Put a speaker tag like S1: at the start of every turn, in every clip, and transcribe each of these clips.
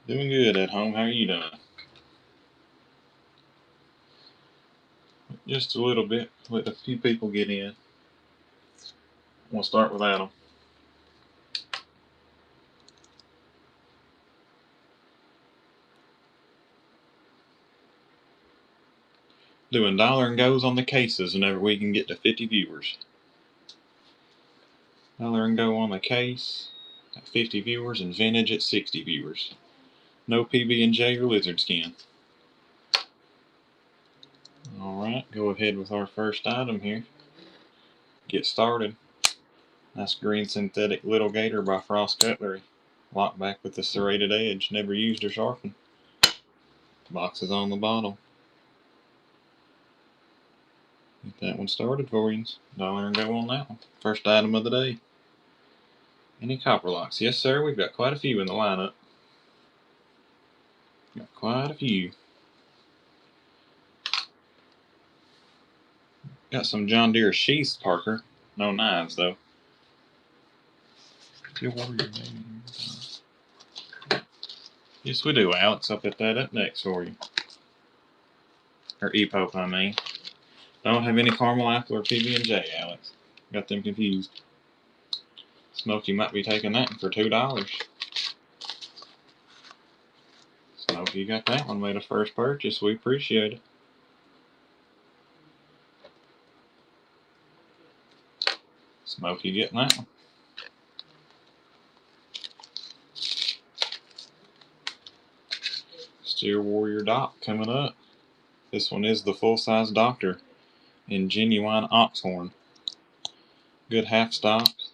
S1: Doing good at home. How are you doing? Just a little bit. Let a few people get in. We'll start with Adam. Doing dollar and goes on the cases whenever we can get to 50 viewers. Dollar and go on the case at 50 viewers and vintage at 60 viewers. No PB&J or lizard skin. Alright, go ahead with our first item here. Get started. Nice green synthetic Little Gator by Frost Cutlery. Locked back with the serrated edge. Never used or sharpened. Box is on the bottom. Get that one started for you. Dollar and go on that one. First item of the day. Any copper locks? Yes, sir. We've got quite a few in the lineup. Got quite a few. Got some John Deere sheaths, Parker. No knives, though. Yes, we do, Alex. I'll put that up next for you. Or EPOP, I mean. Don't have any caramel apple or PB&J, Alex. Got them confused. Smokey might be taking that for $2. Smokey, you got that one. Made a first purchase. We appreciate it. Smokey getting that one. Steel Warrior Doc coming up. This one is the full-size Doctor in genuine ox horn. Good half stops.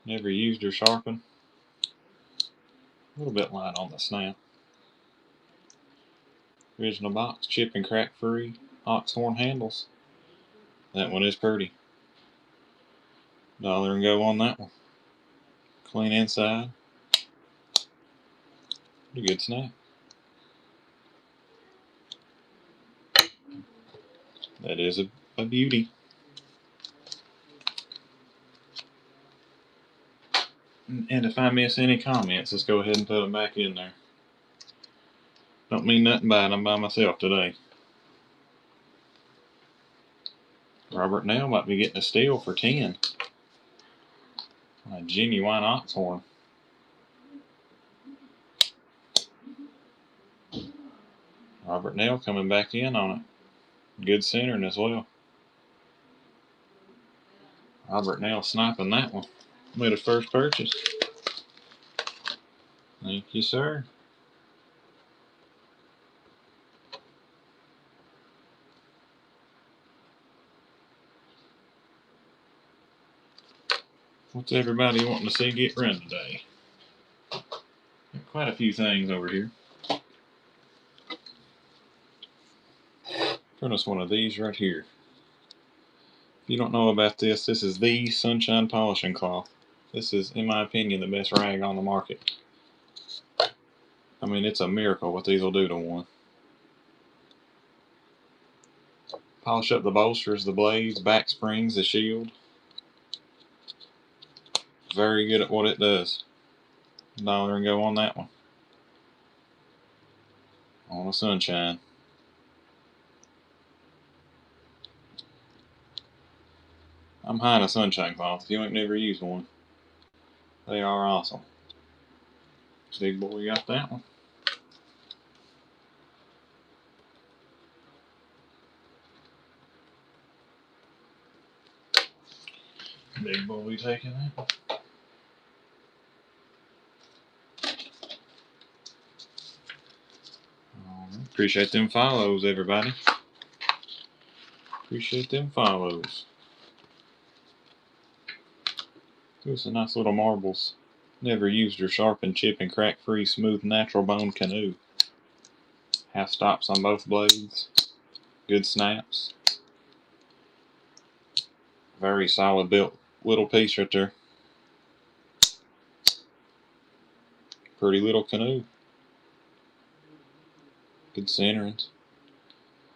S1: Never used or sharpened. A little bit light on the snap. Original box, chip and crack free, ox horn handles. That one is pretty. Dollar and go on that one. Clean inside. Pretty good snap. That is a beauty. And if I miss any comments, let's go ahead and put them back in there. Don't mean nothing by it. I'm by myself today. Robert Nell might be getting a steal for 10. A genuine ox horn. Robert Nell coming back in on it. Good centering as well. Robert Nell sniping that one. Made a first purchase. Thank you, sir. What's everybody wanting to see get run today? Got quite a few things over here. Turn us one of these right here. If you don't know about this, this is the Sunshine Polishing Cloth. This is, in my opinion, the best rag on the market. I mean, it's a miracle what these will do to one. Polish up the bolsters, the blades, back springs, the shield. Very good at what it does. Dollar and go on that one. On a Sunshine. I'm high in a Sunshine Cloth. If you ain't never used one, they are awesome. Big boy got that one. Big boy taking that one. Appreciate them follows, everybody. Appreciate them follows. Ooh, some nice little marbles. Never used or sharpened, chip and crack free, smooth, natural bone canoe. Half stops on both blades. Good snaps. Very solid built little piece right there. Pretty little canoe. Good centerings.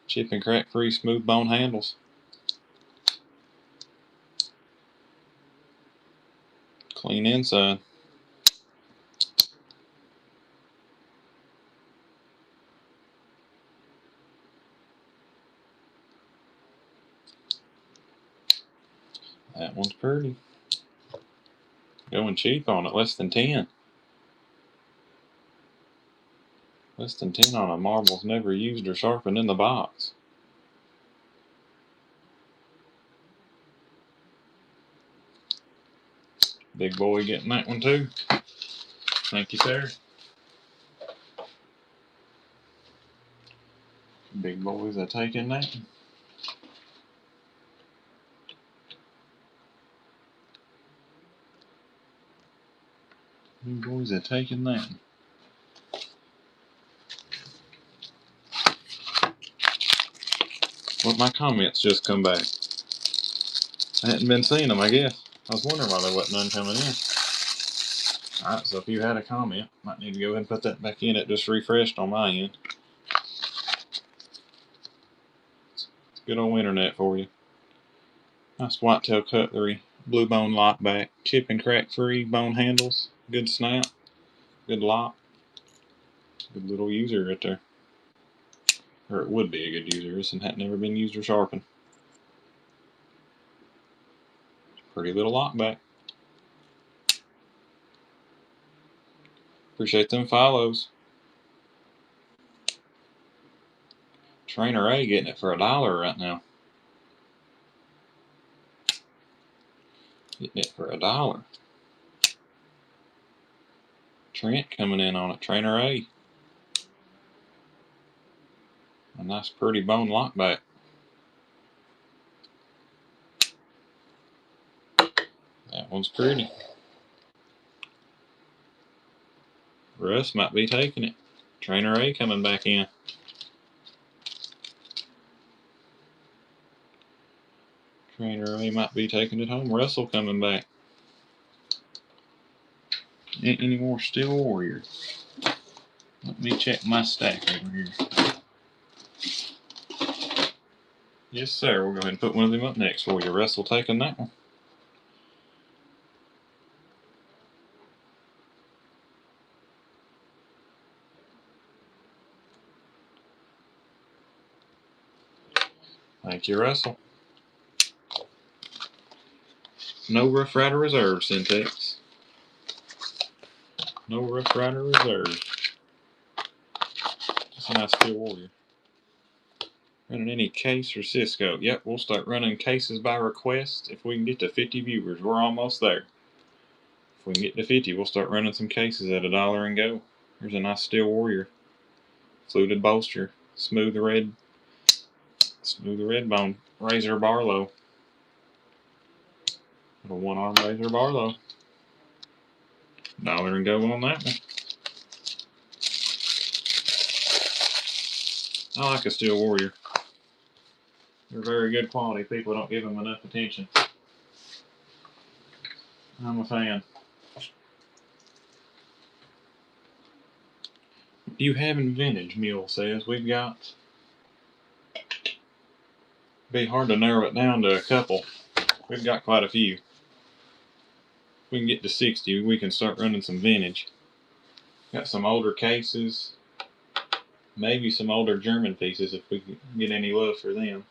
S1: Chip and crack free, smooth bone handles. Clean inside. That one's pretty. Going cheap on it, less than 10. Less than 10 on a marbles never used or sharpened in the box. Big boy getting that one too. Thank you, sir. Big boys are taking that. Big boys are taking that. Well, my comments just come back. I hadn't been seeing them, I guess. I was wondering why there wasn't none coming in. Alright, so if you had a comment, might need to go ahead and put that back in. It just refreshed on my end. It's good old internet for you. Nice whitetail cutlery, blue bone lockback, chip and crack free bone handles, good snap, good lock, good little user right there. Or it would be a good user. This one had never been used or sharpened. Pretty little lockback. Appreciate them follows. Trainer A getting it for $1 right now. Getting it for $1. Trent coming in on it. Trainer A. A nice pretty bone lockback. That one's pretty. Russ might be taking it. Trainer A coming back in. Trainer A might be taking it home. Russell coming back. Ain't any more Steel Warrior. Let me check my stack over here. Yes, sir. We'll go ahead and put one of them up next for you. Russell taking that one. Thank you, Russell. No Rough Rider Reserve, Syntex. No Rough Rider Reserve. That's a nice Steel Warrior. Running any case or Cisco. Yep, we'll start running cases by request if we can get to 50 viewers. We're almost there. If we can get to 50, we'll start running some cases at $1 and go. Here's a nice Steel Warrior. Fluted bolster. Smooth red bone. Razor Barlow. Little one-arm Razor Barlow. $1 and go on that one. I like a Steel Warrior. They're very good quality. People don't give them enough attention. I'm a fan. You having vintage, Mule says. We've got... Be hard to narrow it down to a couple. We've got quite a few. If we can get to 60, we can start running some vintage. Got some older cases. Maybe some older German pieces if we can get any love for them.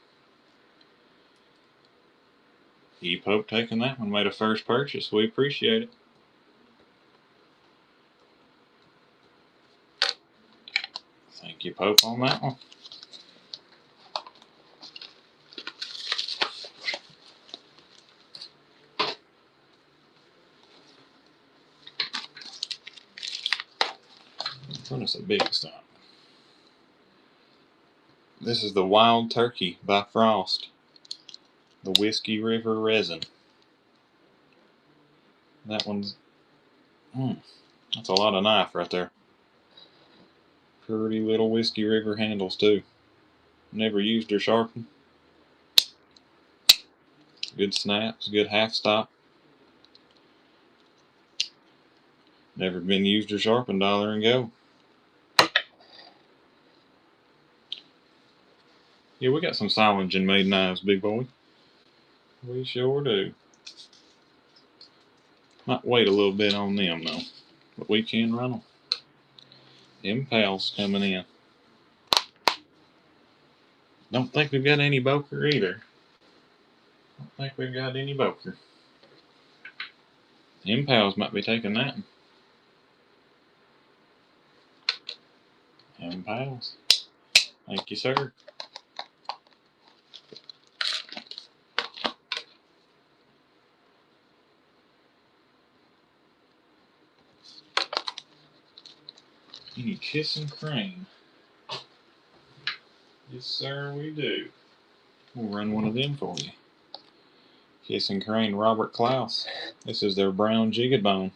S1: E-Pope taking that one. Made a first purchase. We appreciate it. Thank you, Pope, on that one. What is the big stuff? This is the Wild Turkey by Frost. The Whiskey River resin. That one's... that's a lot of knife right there. Pretty little Whiskey River handles too. Never used or sharpened. Good snaps, good half stop. Never been used or sharpened. $1 and go. Yeah, we got some Silingen made knives, big boy. We sure do. Might wait a little bit on them though, but we can run them. Impal's coming in. Don't think we've got any Boker either. Don't think we've got any Boker. Impals might be taking that one. Impals. Thank you, sir. Any Kissing Crane? Yes, sir, we do. We'll run one of them for you. Kissing Crane, Robert Klaus. This is their brown jigged bone.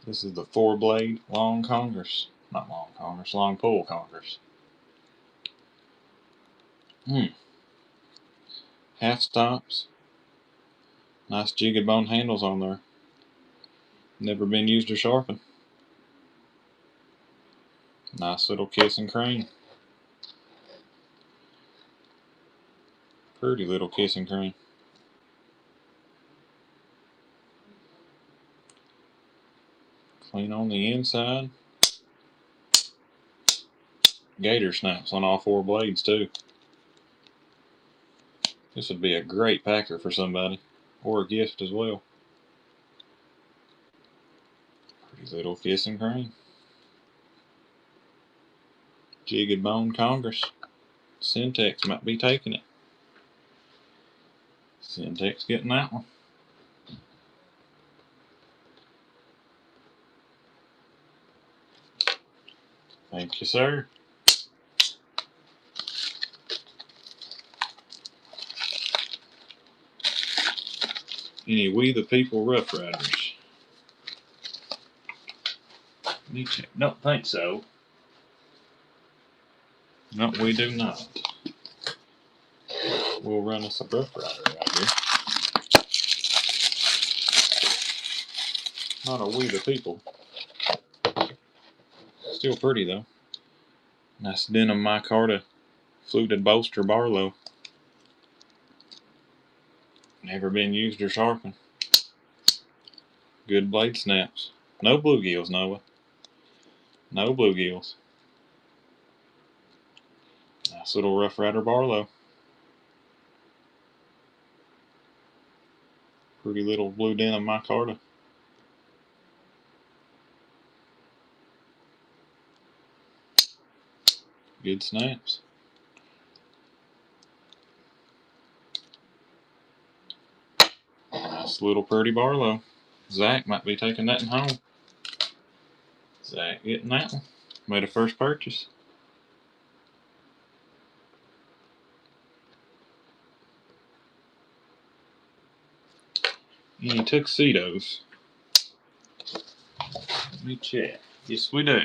S1: This is the 4-blade long Congress. Not long Congress, long pull Congress. Half stops. Nice jigged bone handles on there. Never been used or sharpened. Nice little Kissing Crane. Pretty little Kissing Crane. Clean on the inside. Gator snaps on all 4 blades too. This would be a great packer for somebody, or a gift as well. Pretty little Kissing Crane. Jigged bone Congress. Syntex might be taking it. Syntex getting that one. Thank you, sir. Any We the People Rough Riders? Let me check. Don't think so. No, we do not. We'll run us a Rough Rider right here. Not a We the People. Still pretty though. Nice denim micarta fluted bolster Barlow. Never been used or sharpened. Good blade snaps. No bluegills, Noah. No bluegills. Nice little Rough Rider Barlow. Pretty little blue denim micarta. Good snaps. Nice little pretty Barlow. Zach might be taking that one home. Zach getting that one. Made a first purchase. Any tuxedos? Let me check. Yes, we do.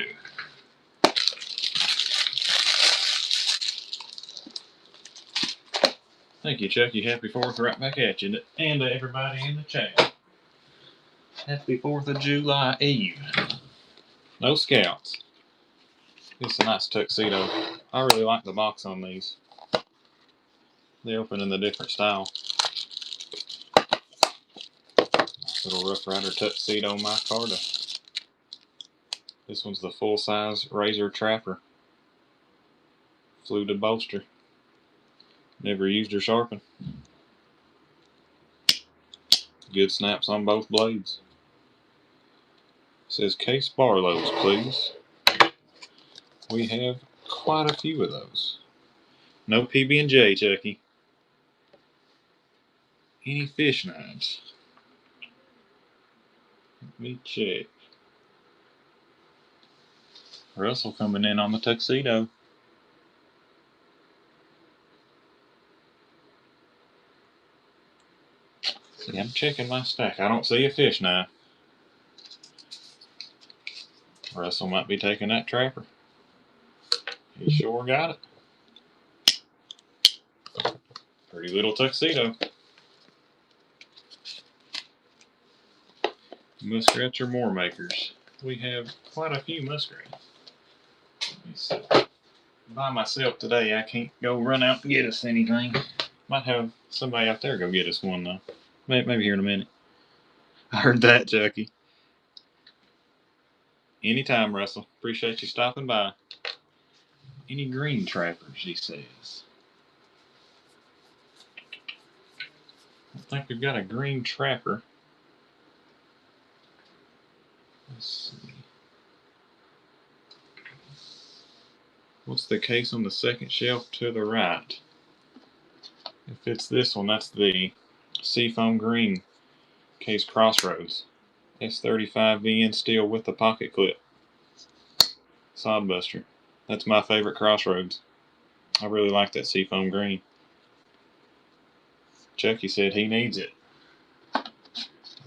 S1: Thank you, Chucky. Happy 4th right back at you. And to everybody in the chat. Happy 4th of July Eve. No Scouts. This is a nice tuxedo. I really like the box on these. They open in the different style. Nice little Rough Rider tuxedo micarta. This one's the full-size Razor Trapper. Fluted bolster. Never used or sharpened. Good snaps on both blades. It says Case Barlows, please. We have quite a few of those. No PB&J, Chucky. Any fish knives? Let me check. Russell coming in on the tuxedo. See, I'm checking my stack. I don't see a fish knife. Russell might be taking that Trapper. He sure got it. Pretty little tuxedo. Muskrats or more makers. We have quite a few muskrats. Let me see. By myself today, I can't go run out and get us anything. Might have somebody out there go get us one though. Maybe here in a minute. I heard that, Chucky. Anytime, Russell. Appreciate you stopping by. Any green trappers, he says. I think we've got a green Trapper. Let's see. What's the case on the second shelf to the right? If it's this one, that's the Seafoam Green Case Crossroads. S35VN steel with the pocket clip. Sodbuster. That's my favorite Crossroads. I really like that Seafoam Green. Chucky said he needs it.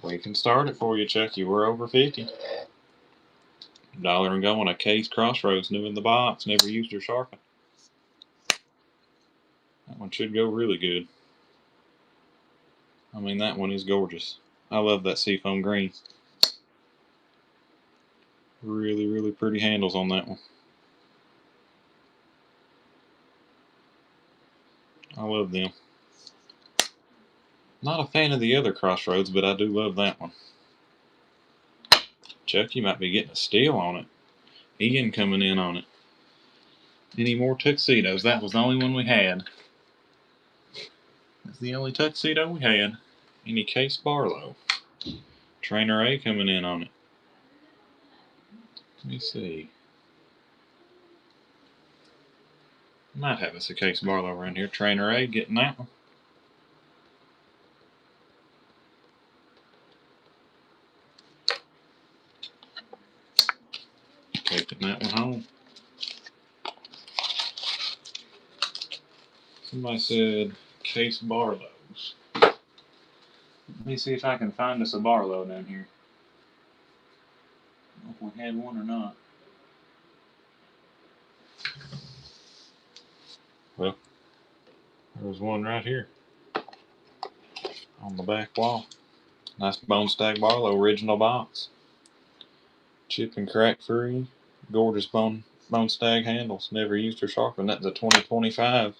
S1: We can start it for you, Chucky. We're over 50. $1 and go on a Case Crossroads, new in the box, never used or sharpened. That one should go really good. I mean, that one is gorgeous. I love that Seafoam Green. Really, really pretty handles on that one. I love them. Not a fan of the other Crossroads, but I do love that one. Chucky might be getting a steal on it. Ian coming in on it. Any more tuxedos? That was the only one we had. That's the only tuxedo we had. Any Case Barlow. Trainer A coming in on it. Let me see. Might have us a Case Barlow around here. Trainer A getting that one. Taking that one home. Somebody said Case Barlows. Let me see if I can find us a Barlow down here. I don't know if we had one or not. Well, there's one right here on the back wall. Nice Bone Stag Barlow, original box. Chip and crack free. Gorgeous Bone Stag handles. Never used or sharpened. That's a 2025.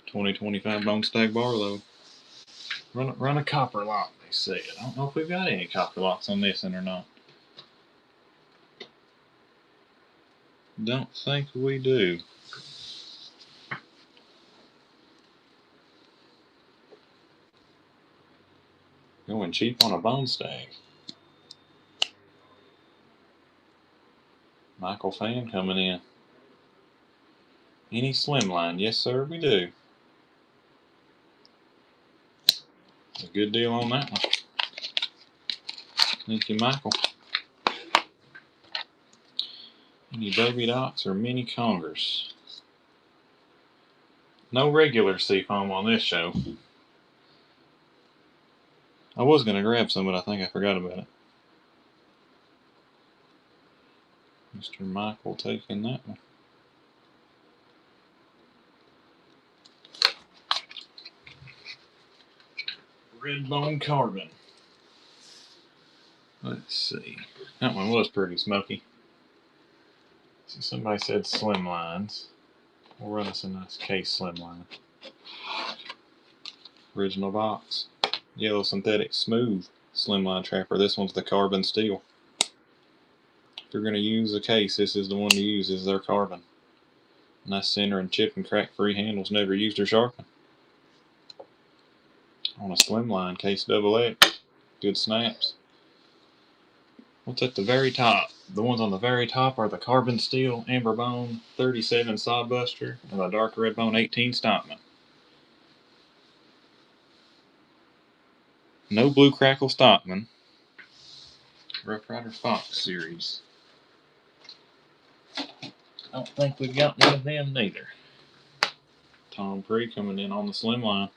S1: 2025 Bone Stag Barlow. Run a copper lock, they said. I don't know if we've got any copper locks on this one or not. Don't think we do. Going cheap on a Bone Stag. Michael Fan coming in. Any Slimline? Yes, sir, we do. A good deal on that one. Thank you, Michael. Any Baby Docs or Mini Congers? No regular Seafoam on this show. I was going to grab some, but I think I forgot about it. Mr. Michael taking that one. Redbone Carbon. Let's see. That one was pretty smoky. So somebody said Slimlines. We'll run us a nice Case Slimline. Original box. Yellow synthetic smooth Slimline Trapper. This one's the carbon steel. If you're going to use a Case, this is the one to use. This is their carbon. Nice center and chip and crack free handles. Never used or sharpened. On a Slimline Case XX. Good snaps. What's at the very top? The ones on the very top are the carbon steel amber bone 37 Sodbuster and the dark red bone 18 Stockman. No Blue Crackle Stockman. Rough Rider Fox series. I don't think we've got one of them neither. Tom Pree coming in on the Slimline.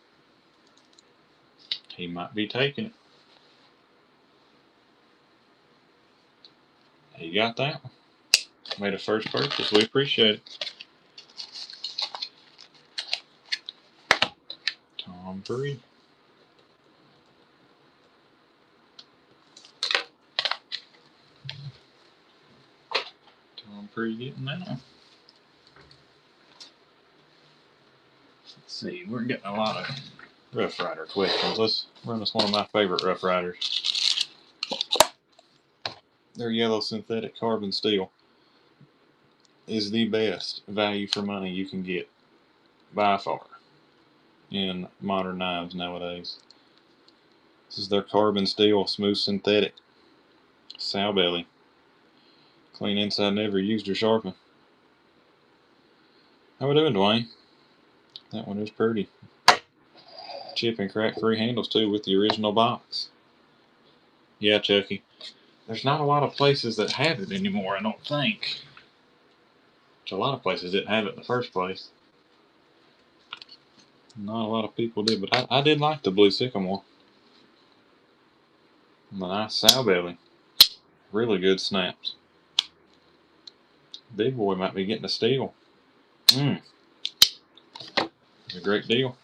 S1: He might be taking it. He got that one. Made a first purchase. We appreciate it. Tom Pree. Tom Pree getting that one. Let's see. We're getting a lot of Rough Rider questions. Let's run us one of my favorite Rough Riders. Their yellow synthetic carbon steel is the best value for money you can get by far. in modern knives nowadays. This is their carbon steel smooth synthetic sow belly. Clean inside, never used or sharpened. How we doing, Dwayne? That one is pretty. Chip and crack free handles too with the original box. Yeah, Chucky. There's not a lot of places that have it anymore, I don't think. Which a lot of places didn't have it in the first place. Not a lot of people did, but I did like the blue sycamore. The nice sow belly. Really good snaps. Big boy might be getting a steal. It's a great deal.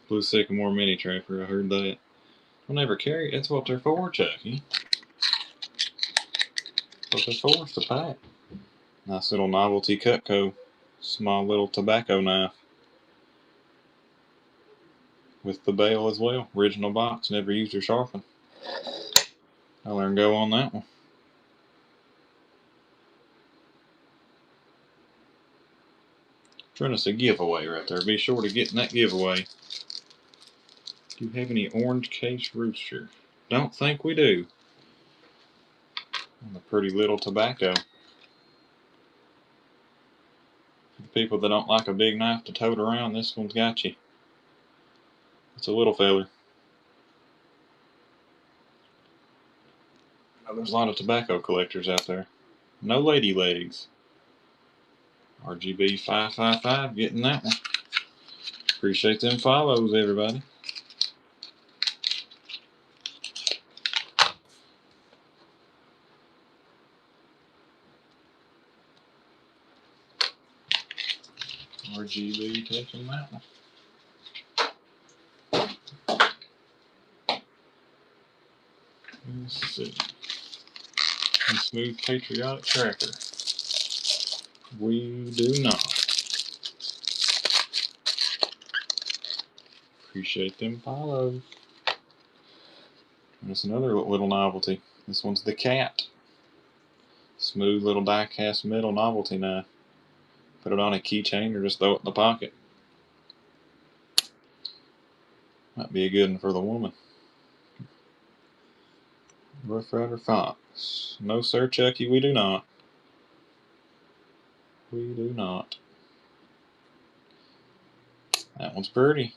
S1: Blue sycamore mini trapper, I heard that. I'll never carry it. That's what they're for, Chucky. That's what they're for, it's the pack. Nice little novelty Cutco. Small little tobacco knife. With the bail as well. Original box, never used or sharpened. I'll let her go on that one. Trying us a giveaway right there. Be sure to get in that giveaway. Do you have any orange case rooster? Don't think we do. And a pretty little tobacco. For the people that don't like a big knife to tote around, this one's got you. It's a little feller. Now, there's a lot of tobacco collectors out there. No lady legs. RGB 555 getting that one. Appreciate them follows, everybody. RGB taking that one. Let's see. A smooth patriotic tracker. We do not. Appreciate them follows. And it's another little novelty. This one's the Cat. Smooth little die cast metal novelty knife. Put it on a keychain or just throw it in the pocket. Might be a good one for the woman. Rough Rider Fox. No sir, Chucky, we do not. We do not. That one's pretty.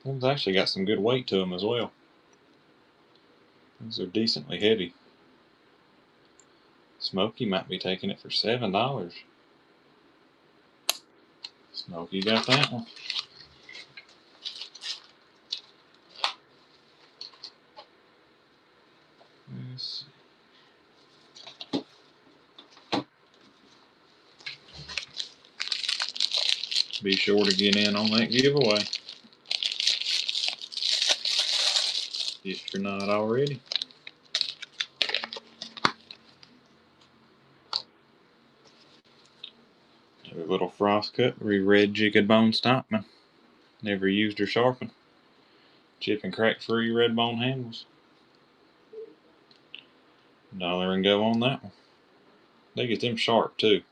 S1: One's actually got some good weight to them as well. These are decently heavy. Smokey might be taking it for $7. Smokey got that one. Let's see. Be sure to get in on that giveaway if you're not already. A little frost cut, red jiggered bone stockman. Never used or sharpened. Chip and crack free red bone handles. $1 and go on that one. They get them sharp too.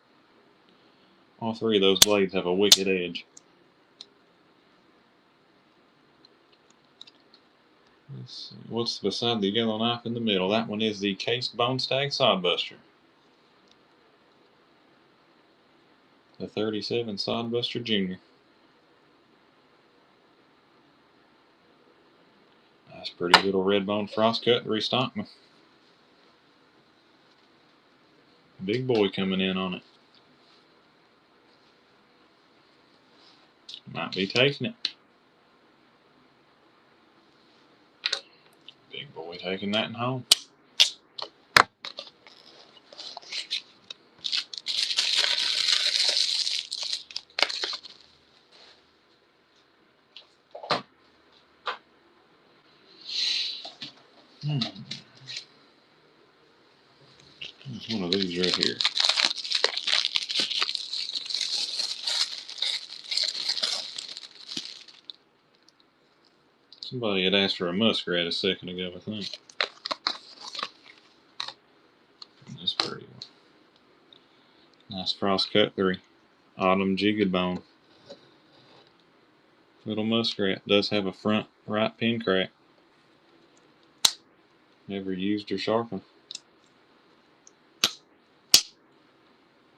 S1: All three of those blades have a wicked edge. Let's see. What's beside the yellow knife in the middle? That one is the cased bone stag sodbuster. The 37 Sodbuster Jr. Nice pretty little red bone frost cut restockman. Big boy coming in on it. Might be taking it. Big boy taking that home. One of these right here. Somebody had asked for a muskrat a second ago, I think. That's pretty one. Nice frost cutlery. Autumn jigged bone. Little muskrat. Does have a front right pin crack. Never used or sharpened.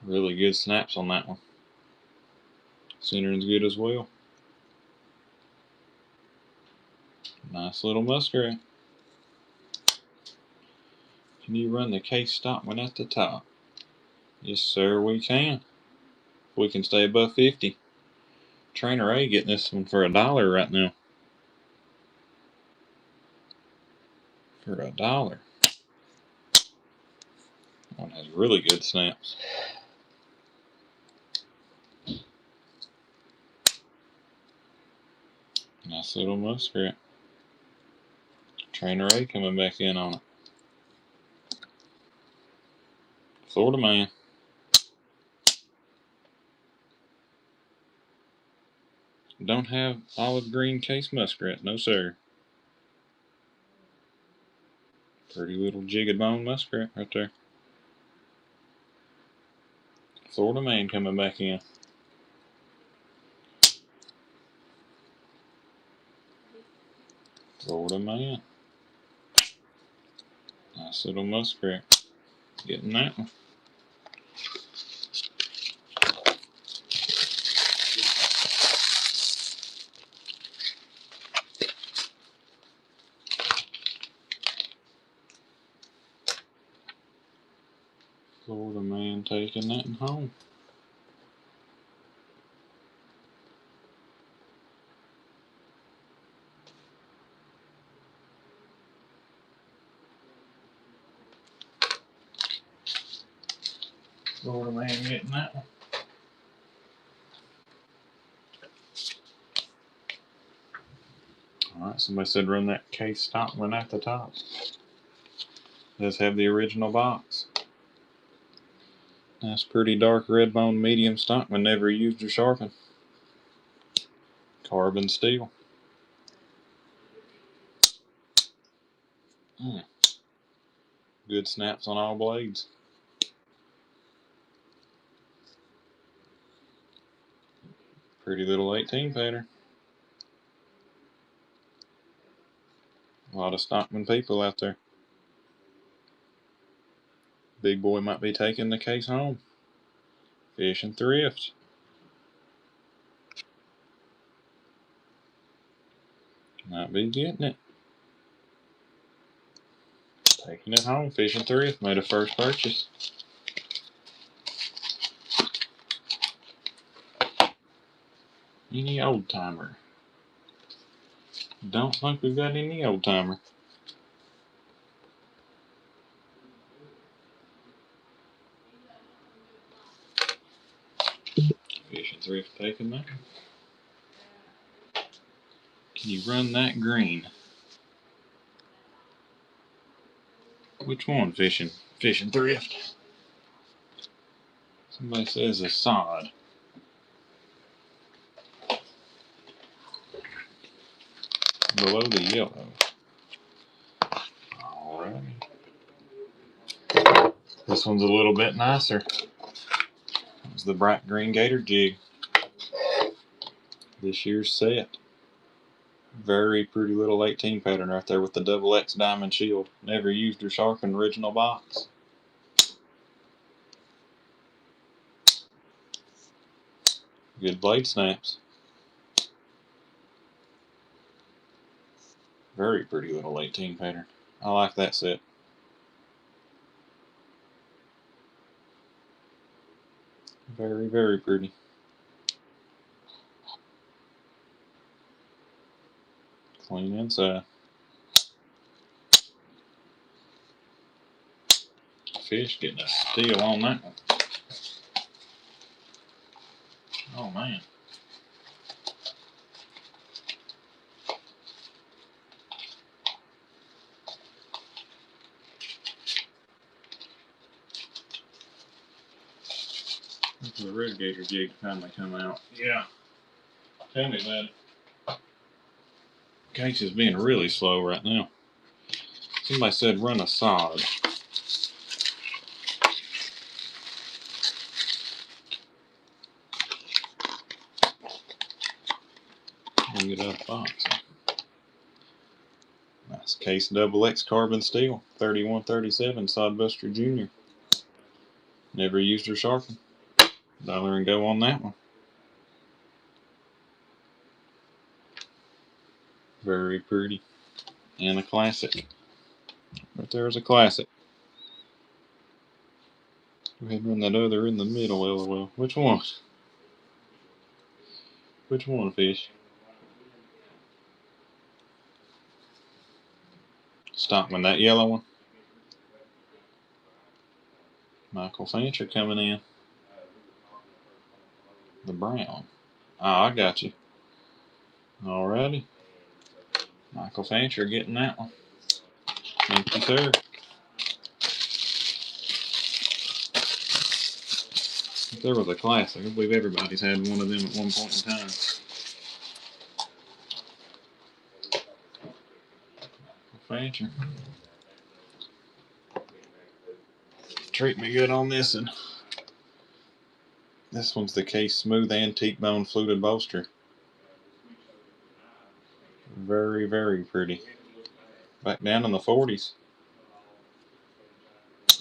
S1: Really good snaps on that one. Centering's good as well. Nice little muskrat. Can you run the case Stockman at the top? Yes, sir, we can. We can stay above 50. Trainer A getting this one for $1 right now. For $1. One has really good snaps. Nice little muskrat. Trainer A coming back in on it. Florida man. Don't have olive green case muskrat, no sir. Pretty little jigged bone muskrat right there. Florida man coming back in. Florida man. Nice little muskrat. Getting that one. Florida man taking that one home. Florida man getting that one. Alright, somebody said run that case Stockman at the top. Does have the original box. Nice pretty dark red bone medium Stockman, never used or sharpened. Carbon steel. Good snaps on all blades. Pretty little 18 pattern. A lot of Stockman people out there. Big boy might be taking the case home. Fishing thrift. Might be getting it. Taking it home. Fishing thrift. Made a first purchase. Any old timer? Don't think we've got any old timer. Fishing thrift taking that. Can you run that green? Which one? Fishing thrift. Somebody says a sod. Below the yellow. Alright. This one's a little bit nicer. It's the bright green gator jig. This year's set. Very pretty little 18 pattern right there with the double X diamond shield. Never used or sharpened, original box. Good blade snaps. Very pretty little 18 pattern. I like that set. Very, very pretty. Clean inside. Fish getting a steal on that one. Oh man. for the irrigator jig to finally come out. Yeah. Tell me about it. Case is being really slow right now. Somebody said run a sod. Get out of box. Nice Case XX carbon steel, 3137 Sodbuster Jr. Never used or sharpened. Dollar and go on that one. Very pretty. And a classic. Right there is a classic. Go ahead and run that other in the middle, LOL. Which one? Which one, fish? Stockman, that yellow one. Michael Fancher coming in. The brown. Oh, I got you. Alrighty. Michael Fancher getting that one. Thank you, sir. If there was a classic, I believe everybody's had one of them at one point in time. Fancher. Treat me good on this one. This one's the Case Smooth Antique Bone Fluted Bolster. Very, very pretty. Back down in the 40s.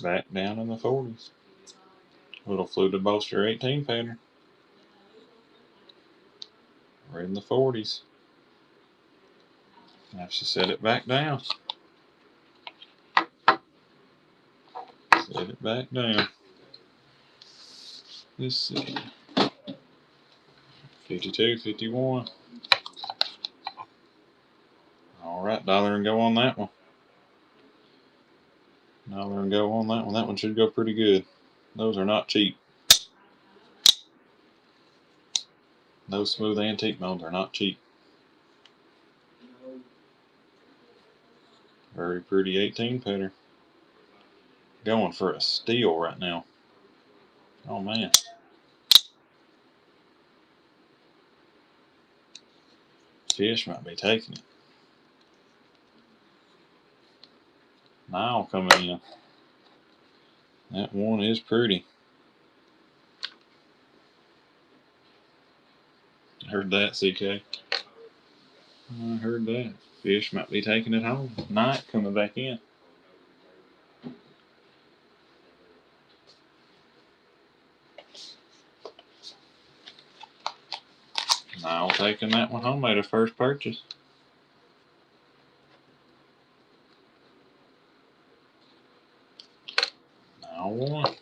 S1: Back down in the 40s. Little fluted bolster 18 pattern. We're in the 40s. Now she set it back down. Set it back down. Let's see. 52, 51. Alright, dollar and go on that one. Dollar and go on that one. That one should go pretty good. Those are not cheap. Those smooth antique bones are not cheap. Very pretty 18 pattern. Going for a steal right now. Oh man. Fish might be taking it. Nile coming in. That one is pretty. Heard that, CK. I heard that. Fish might be taking it home. Night coming back in. Nile taking that one home. Made a first purchase. Nile one.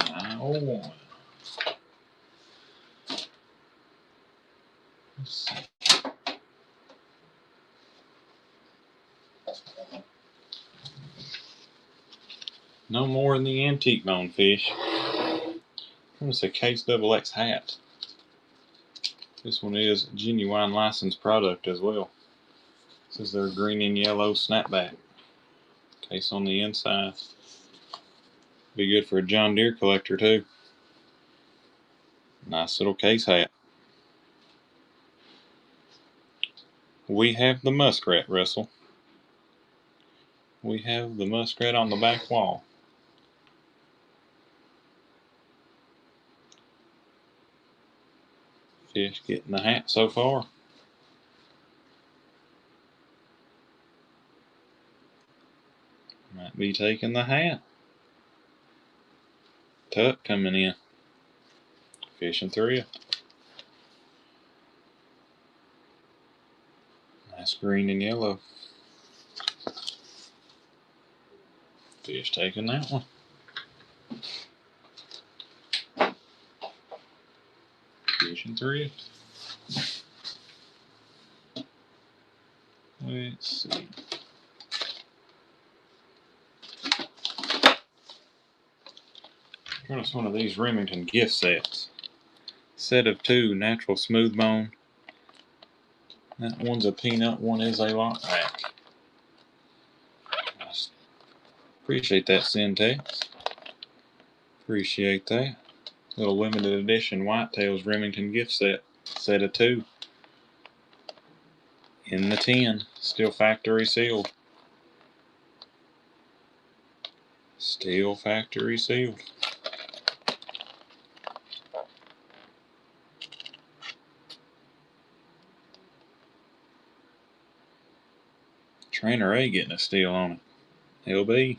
S1: Nile one. Let's see. No more in the antique bone, fish. It's a Case XX hat. This one is genuine licensed product as well. This is their green and yellow snapback. Case on the inside. Be good for a John Deere collector too. Nice little case hat. We have the muskrat, Russell. We have the muskrat on the back wall. Fish getting the hat so far. Might be taking the hat. Tuck coming in. Fishing thrill. Nice green and yellow. Fish taking that one. Fishing thrill. Let's see. Got us one of these Remington gift sets. Set of 2 natural smooth bone. That one's a peanut, one is a lock back. Nice Appreciate that, Syntex. Appreciate that. Little limited edition Whitetails Remington gift set. Set of 2. In the tin. Still factory sealed. Still factory sealed. Trainer A getting a steal on it. LB.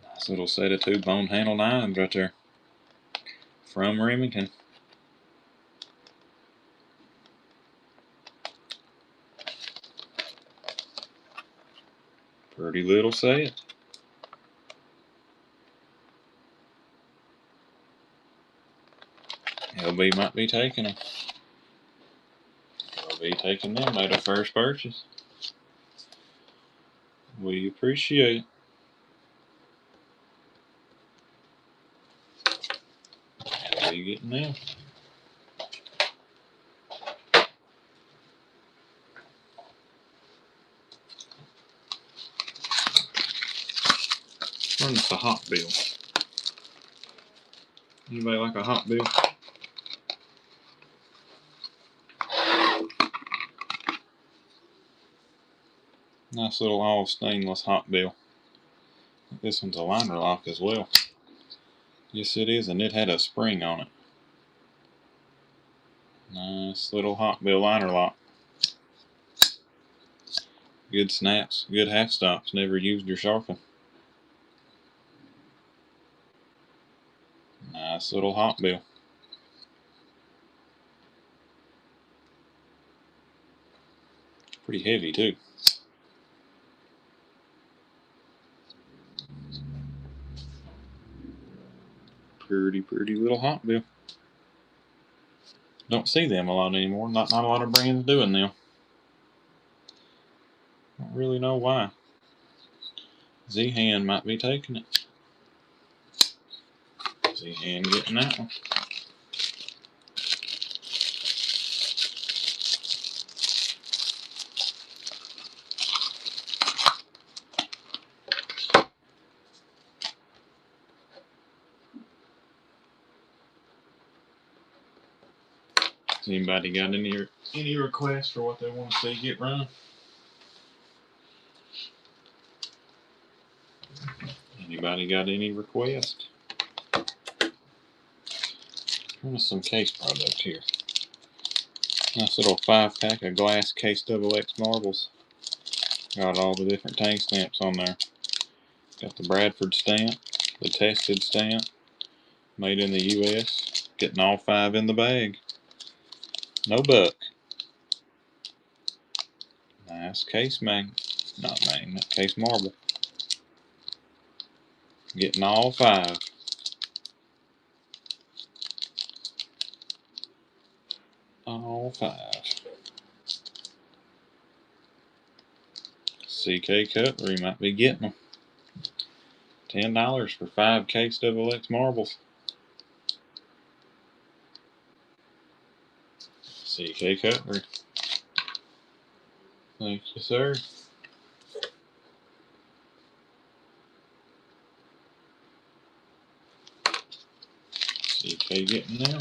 S1: Nice little set of 2 bone handle 9s right there. From Remington. Pretty little set. LB might be taking them. LB taking them. Made a first purchase. We appreciate it. LB getting them. Run us a Hot Bill. Anybody like a Hot Bill? Nice little all stainless Hot Bill. This one's a liner lock as well. Yes, it is, and it had a spring on it. Nice little Hot Bill liner lock. Good snaps, good half stops. Never used your sharpen. Nice little Hot Bill. Pretty heavy too. Pretty little Hot Bill. Don't see them a lot anymore. Not a lot of brands doing them. Don't really know why. Z-Hand might be taking it. Z-Hand getting that one. Has anybody got any requests for what they want to see get run? Anybody got any requests? Here's some case product here. Nice little 5-pack of glass case XX marbles. Got all the different tank stamps on there. Got the Bradford stamp, the tested stamp, made in the US. Getting all 5 in the bag. No buck. Nice case case marble. Getting all 5. All 5. CK Cutlery might be getting them. $10 for 5 case XX marbles. CK Cutlery. Thank you, sir. CK getting them.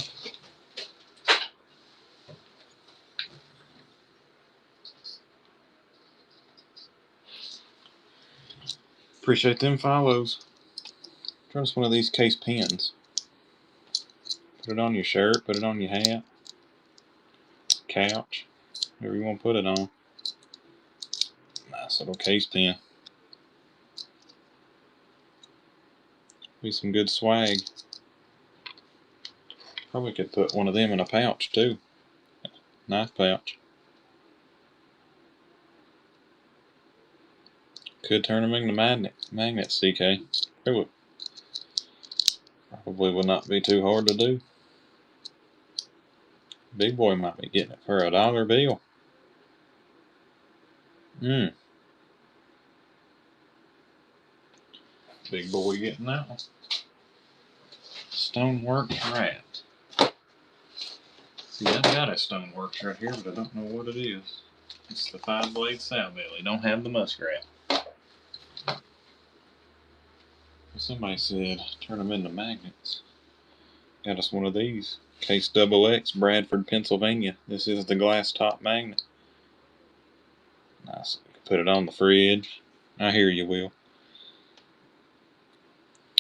S1: Appreciate them follows. Try us one of these case pins. Put it on your shirt, put it on your hat, couch, whatever you want to put it on. Nice little case pin. Be some good swag. Probably could put one of them in a pouch too. Knife pouch. Could turn them into magnets, CK. Probably would not be too hard to do. Big boy might be getting it for $1 bill. Big boy getting that one. Stonework Rat. See, I've got a Stoneworks right here, but I don't know what it is. It's the 5-blade sow belly. Don't have the muskrat. Somebody said turn them into magnets. Got us one of these. Case XX, Bradford, Pennsylvania. This is the glass top magnet. Nice. Put it on the fridge. I hear you, Will.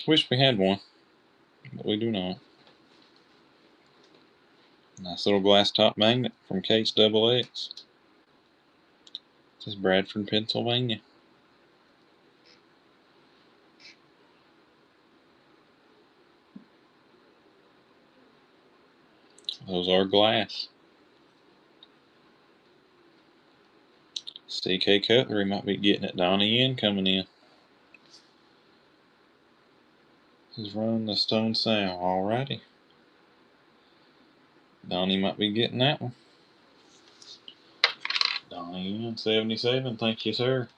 S1: Wish we had one, but we do not. Nice little glass top magnet from Case XX. This is Bradford, Pennsylvania. Those are glass. CK Cutlery might be getting it. Donnie Yen coming in. He's running the stone sow. Alrighty. Donnie might be getting that one. Donnie Yen 77. Thank you, sir.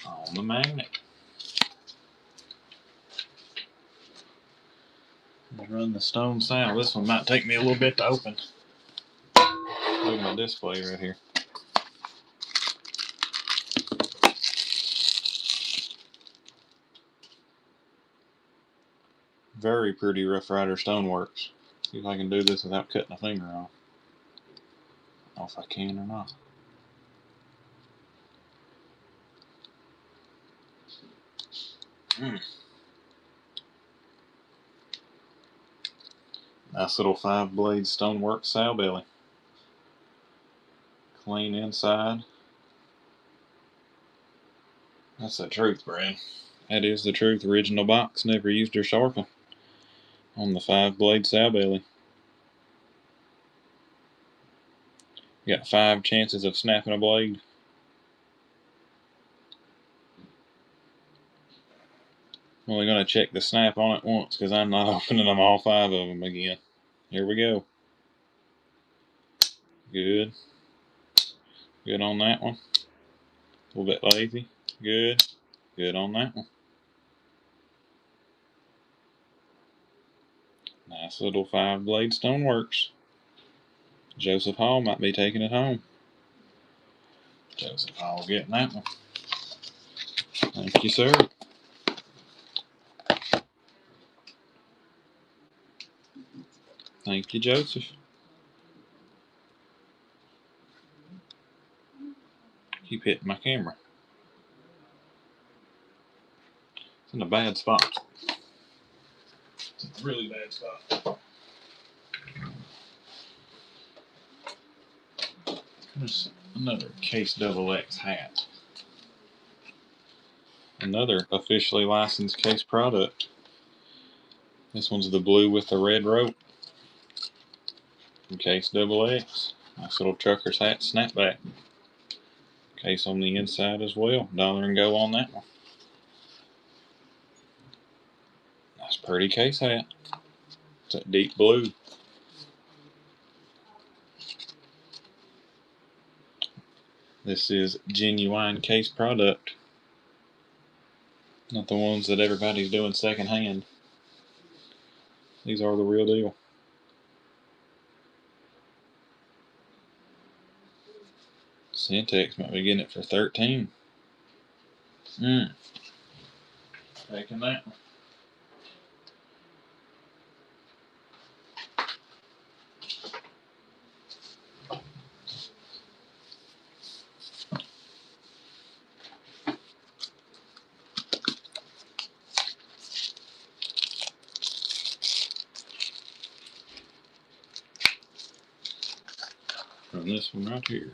S1: On the magnet. Run the stone sow. This one might take me a little bit to open. Look at my display right here. Very pretty Rough Rider Stoneworks. See if I can do this without cutting a finger off. I don't know if I can or not. Nice little 5-blade Stoneworks sow belly. Clean inside. That's the truth, Brad. That is the truth. Original box. Never used or sharpened. On the 5-blade sow belly. You got 5 chances of snapping a blade. I'm only going to check the snap on it once because I'm not opening them all 5 of them again. Here we go. Good. Good on that one. A little bit lazy. Good. Good on that one. Nice little 5-blade Stoneworks. Joseph Hall might be taking it home. Joseph Hall getting that one. Thank you, sir. Thank you, Joseph. Keep hitting my camera. It's in a bad spot. It's in a really bad spot. There's another Case XX hat. Another officially licensed Case product. This one's the blue with the red rope from Case XX. Nice little trucker's hat snapback. Case on the inside as well. $1 and go on that one. Nice pretty Case hat. It's that deep blue. This is genuine Case product. Not the ones that everybody's doing secondhand. These are the real deal. Syntex might be getting it for 13. Taking that one. From this one right here.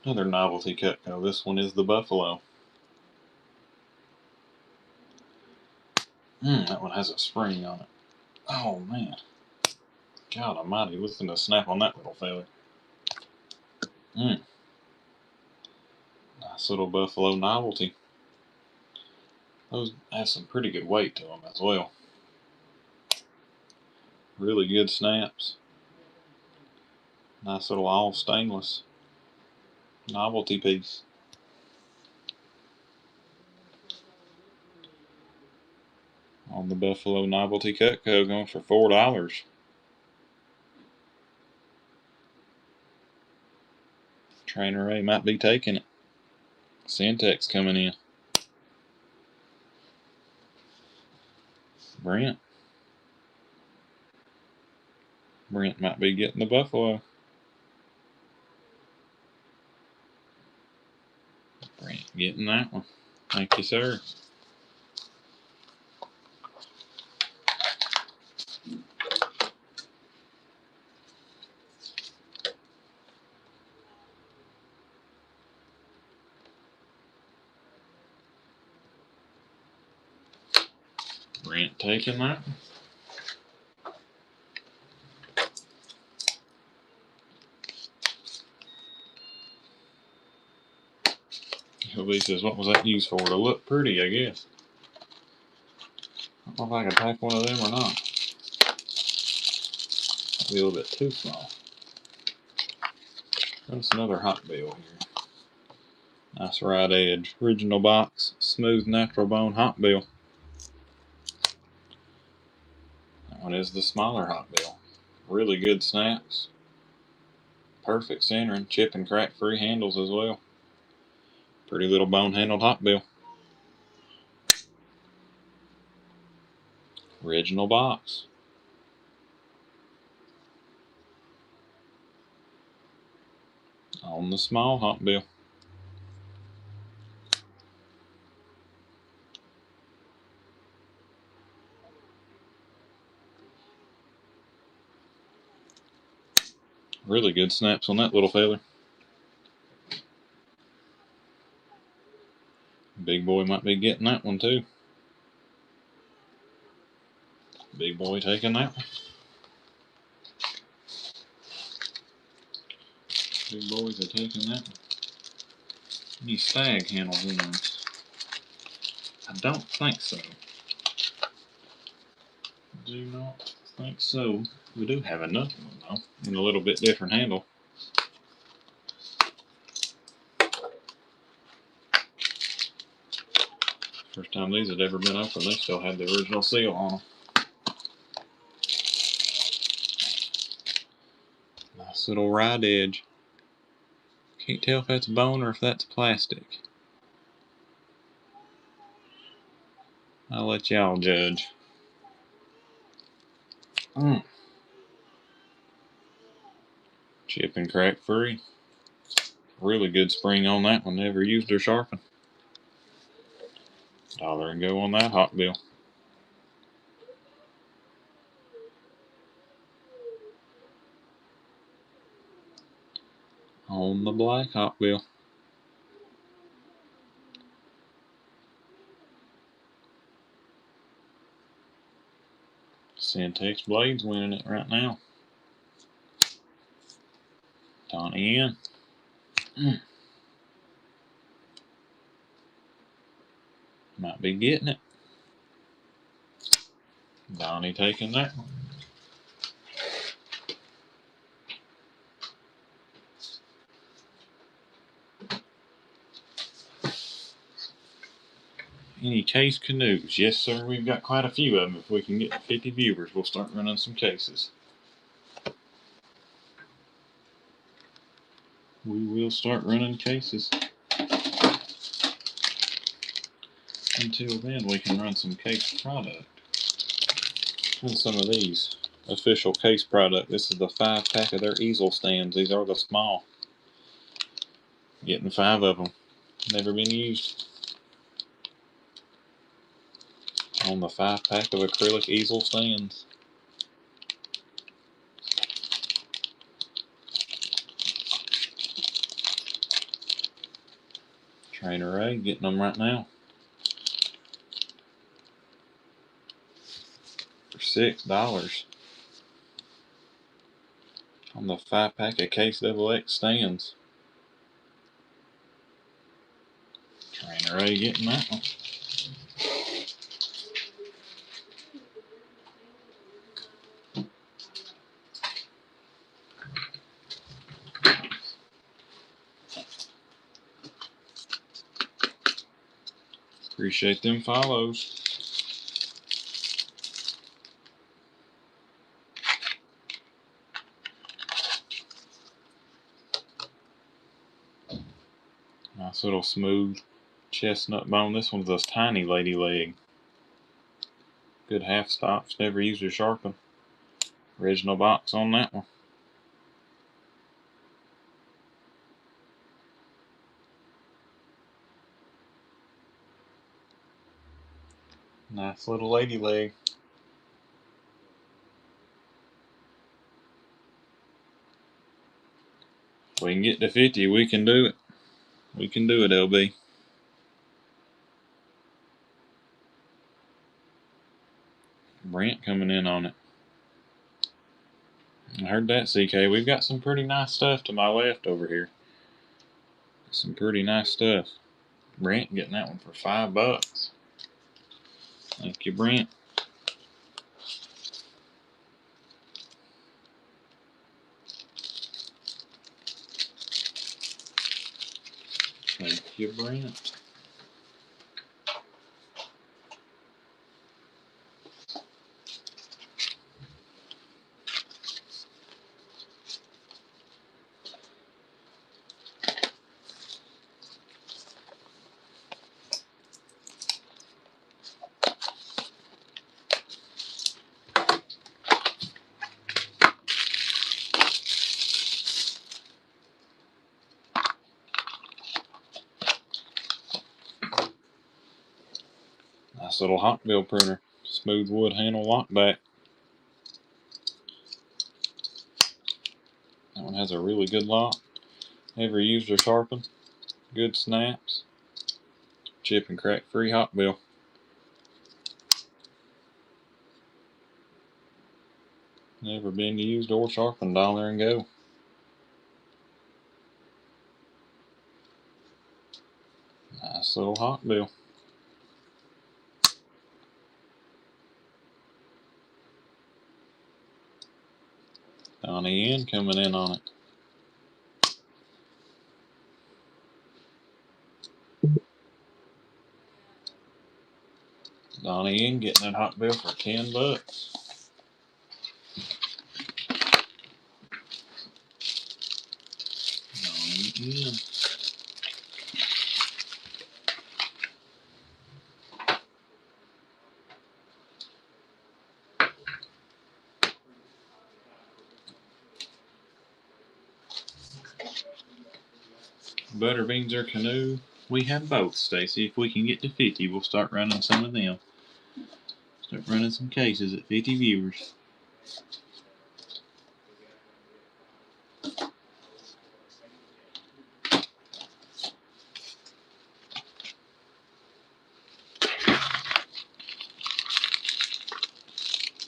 S1: Another novelty Cutco. This one is the Buffalo. That one has a spring on it. Oh man. God almighty, listen to the snap on that little fella. Nice little Buffalo novelty. Those have some pretty good weight to them as well. Really good snaps. Nice little all stainless novelty piece. on the Buffalo Novelty Cutco, going for $4. Trainer Ray might be taking it. Syntex coming in. Brent might be getting the Buffalo. Brent getting that one. Thank you, sir. Brent taking that one. He says, what was that used for? To look pretty, I guess. I don't know if I can pack one of them or not. Might be a little bit too small. That's another Hot Bill here. Nice right edge. Original box. Smooth natural bone Hot Bill. That one is the smaller Hot Bill. Really good snaps. Perfect centering. Chip and crack free handles as well. Pretty little bone handled Hot Bill. Original box. On the small Hot Bill. Really good snaps on that little feather. Big boy might be getting that one too. Big boy taking that one. Big boys are taking that one. Any stag handle ones? I don't think so. Do not think so. We do have another one though, in a little bit different handle. First time these had ever been opened, they still had the original seal on them. Nice little right edge. Can't tell if that's bone or if that's plastic. I'll let y'all judge. Chip and crack free. Really good spring on that one. Never used or sharpened. $1 and go on that Hot Bill. On the black Hot Bill. Syntex Blades winning it right now. Donnie in. Might be getting it. Donnie taking that one. Any case canoes? Yes, sir. We've got quite a few of them. If we can get 50 viewers, we'll start running some cases. We will start running cases. Until then, we can run some case product. And some of these official case product. This is the 5-pack of their easel stands. These are the small. Getting 5 of them. Never been used. On the 5-pack of acrylic easel stands. Trainer Ray getting them right now. For $6. On the 5-pack of Case XX stands. Trainer Ray getting that one. Appreciate them follows. Nice little smooth chestnut bone. This one's a tiny lady leg. Good half stops. Never used a sharpen. Original box on that one. Nice little lady leg. If we can get to 50, we can do it. We can do it, LB. Brent coming in on it. I heard that, CK. We've got some pretty nice stuff to my left over here. Some pretty nice stuff. Brent getting that one for $5. Thank you, Brent. Thank you, Brent. Nice little hot wheel printer. Smooth wood handle lockback. That one has a really good lock. Never used or sharpened. Good snaps. Chip and crack free hot wheel. Never been used or sharpened. Dollar and go. Nice little hot wheel. Donnie Yen coming in on it. Donnie Yen getting that hot wheel for $10. Donnie Yen. Butterbeans or Canoe? We have both, Stacy. If we can get to 50, we'll start running some of them. Start running some cases at 50 viewers.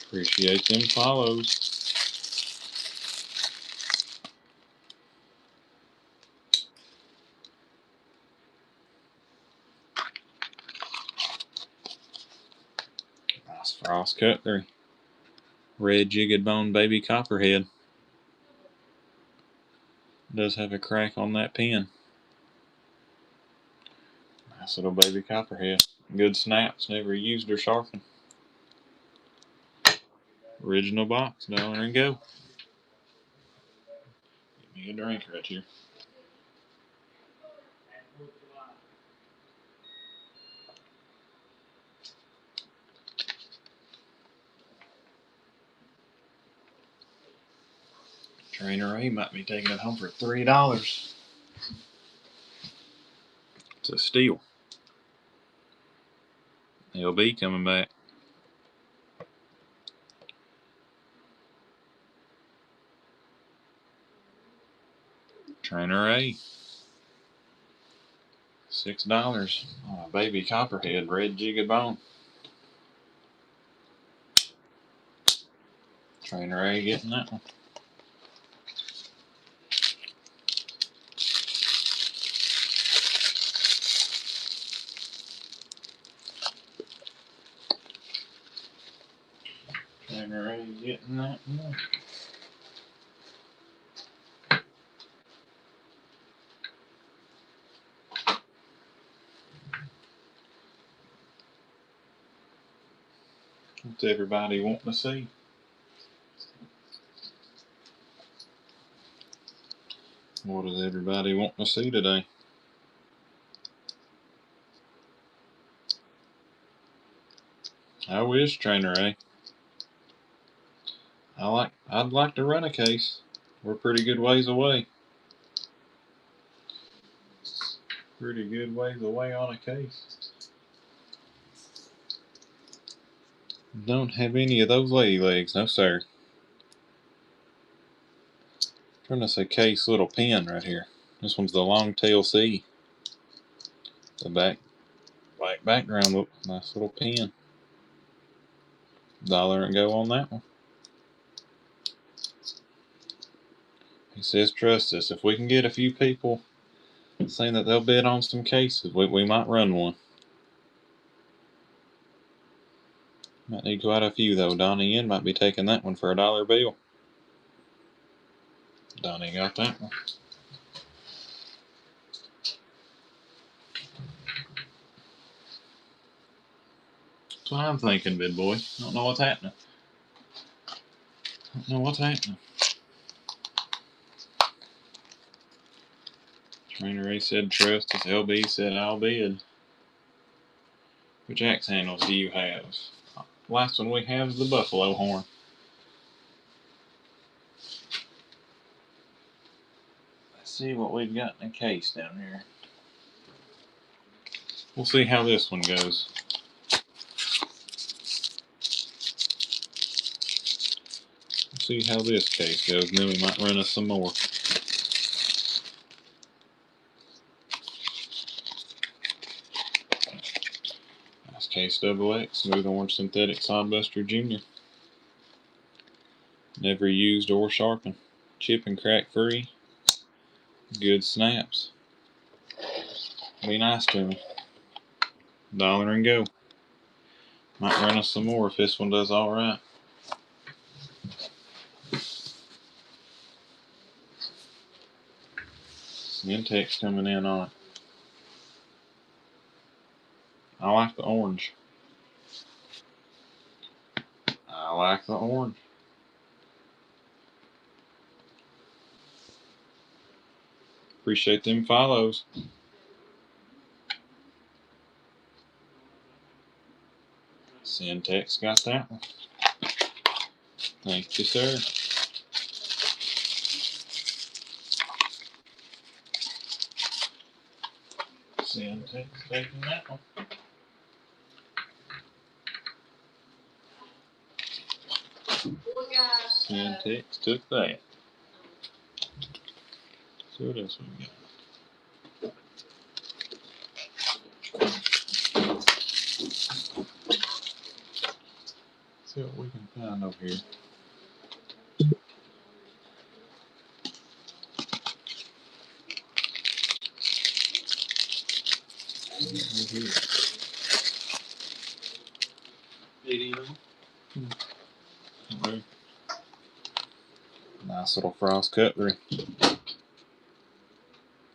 S1: Appreciate them follows. Nice Frost Cutlery. Red Jigged Bone Baby Copperhead. Does have a crack on that pin. Nice little baby copperhead. Good snaps, never used or sharpened. Original box, dollar and go. Give me a drink right here. Trainer A might be taking it home for $3. It's a steal. LB coming back. Trainer A. $6 on a baby copperhead, red Jigged Bone. Trainer A getting that one. Trainer A getting that one. What's everybody wanting to see? What does everybody want to see today? I wish, Trainer A. I'd like to run a case. We're pretty good ways away. Pretty good ways away on a case. Don't have any of those lady legs, no sir. Trying to say case little pin right here. This one's the Longtail C. The black background, look, nice little pin. $1 and go on that one. He says trust us. If we can get a few people saying that they'll bid on some cases, we might run one. Might need quite a few though. Donnie Yen might be taking that one for $1 bill. Donnie got that one. That's what I'm thinking, big boy. Don't know what's happening. Don't know what's happening. Trainer A said trust us. LB said I'll bid. Which axe handles do you have? Last one we have is the buffalo horn. Let's see what we've got in the case down here. We'll see how this one goes. We'll see how this case goes, and then we might run us some more. Nice case XX, Smooth Orange Synthetic Sodbuster Jr. Never used or sharpened. Chip and crack free. Good snaps. Be nice to me. $1 and go. Might run us some more if this one does alright. Intex coming in on it. I like the orange. I like the orange. Appreciate them follows. Syntex got that one. Thank you, sir. Syntex taking that one. Syntex took that. See what else we got. See what we can find over here. Nice little frost cutlery.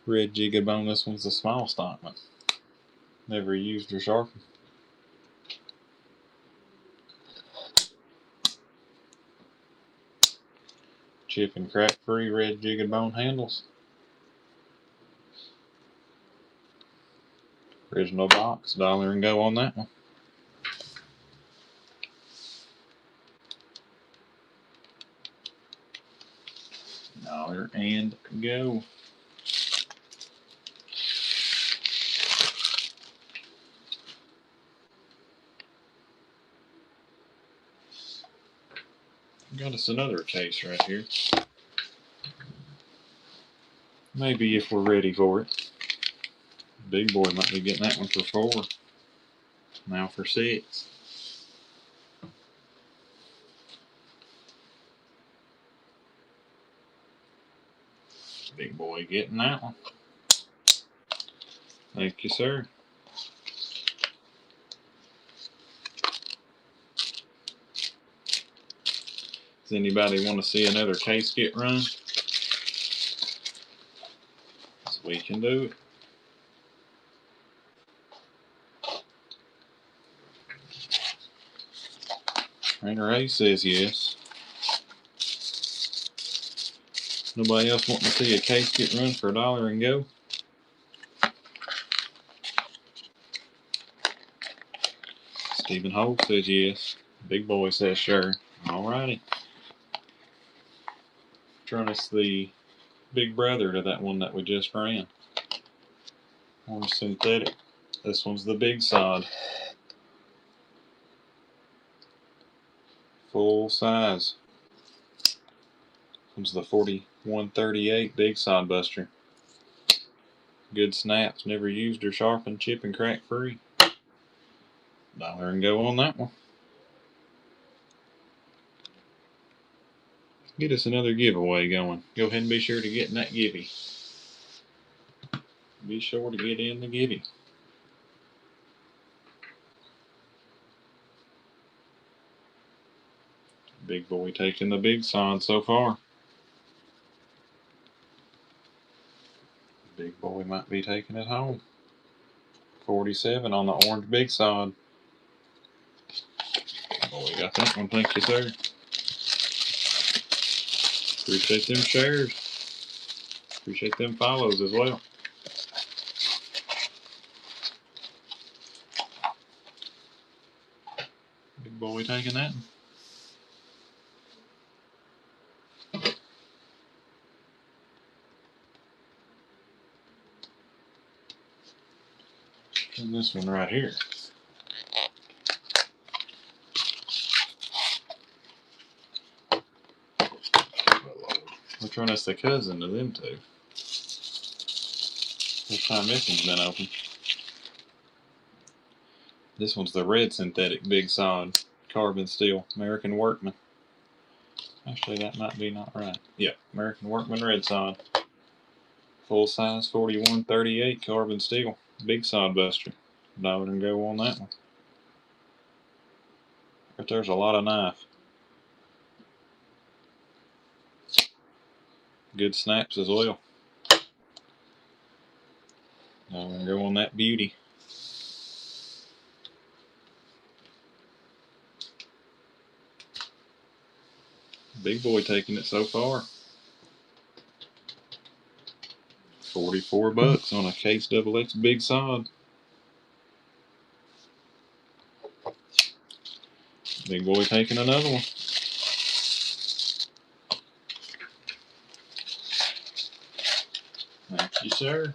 S1: Red jigga bone. This one's a small stockman. Never used or sharpened. Chip and crack free red jigga bone handles. Original box. $1 and go on that one. $1 and go. Got us another case right here. Maybe if we're ready for it. Big boy might be getting that one for $4. Now for $6. Big boy getting that one. Thank you, sir. Does anybody want to see another case get run? So we can do it. Trainer A says yes. Nobody else wanting to see a case get run for $1 and go? Stephen Holt says yes. Big Boy says sure. Alrighty. Trying us the big brother to that one that we just ran. Orange synthetic. This one's the big sod. Full size. This one's the 4138 big sod buster. Good snaps, never used or sharpened, chip and crack free. $1 and go on that one. Get us another giveaway going. Go ahead and be sure to get in that givey. Be sure to get in the givey. Big Boy taking the big sod so far. Big Boy might be taking it home. 47 on the orange big sod. Oh, we got that one. Thank you, sir. Appreciate them shares. Appreciate them follows as well. Big Boy taking that one. And this one right here. We're trying us the cousin to them two. First time this one's been open. This one's the red synthetic big sod carbon steel American Workman. Actually, that might be not right. Yep, American Workman red sod. Full size 4138 carbon steel big sod buster. $1 and go on that one. But there's a lot of knife. Good snaps as well. $1 and go on that beauty. Big Boy taking it so far. $44 on a Case XX big sod. Big Boy taking another one. Thank you, sir.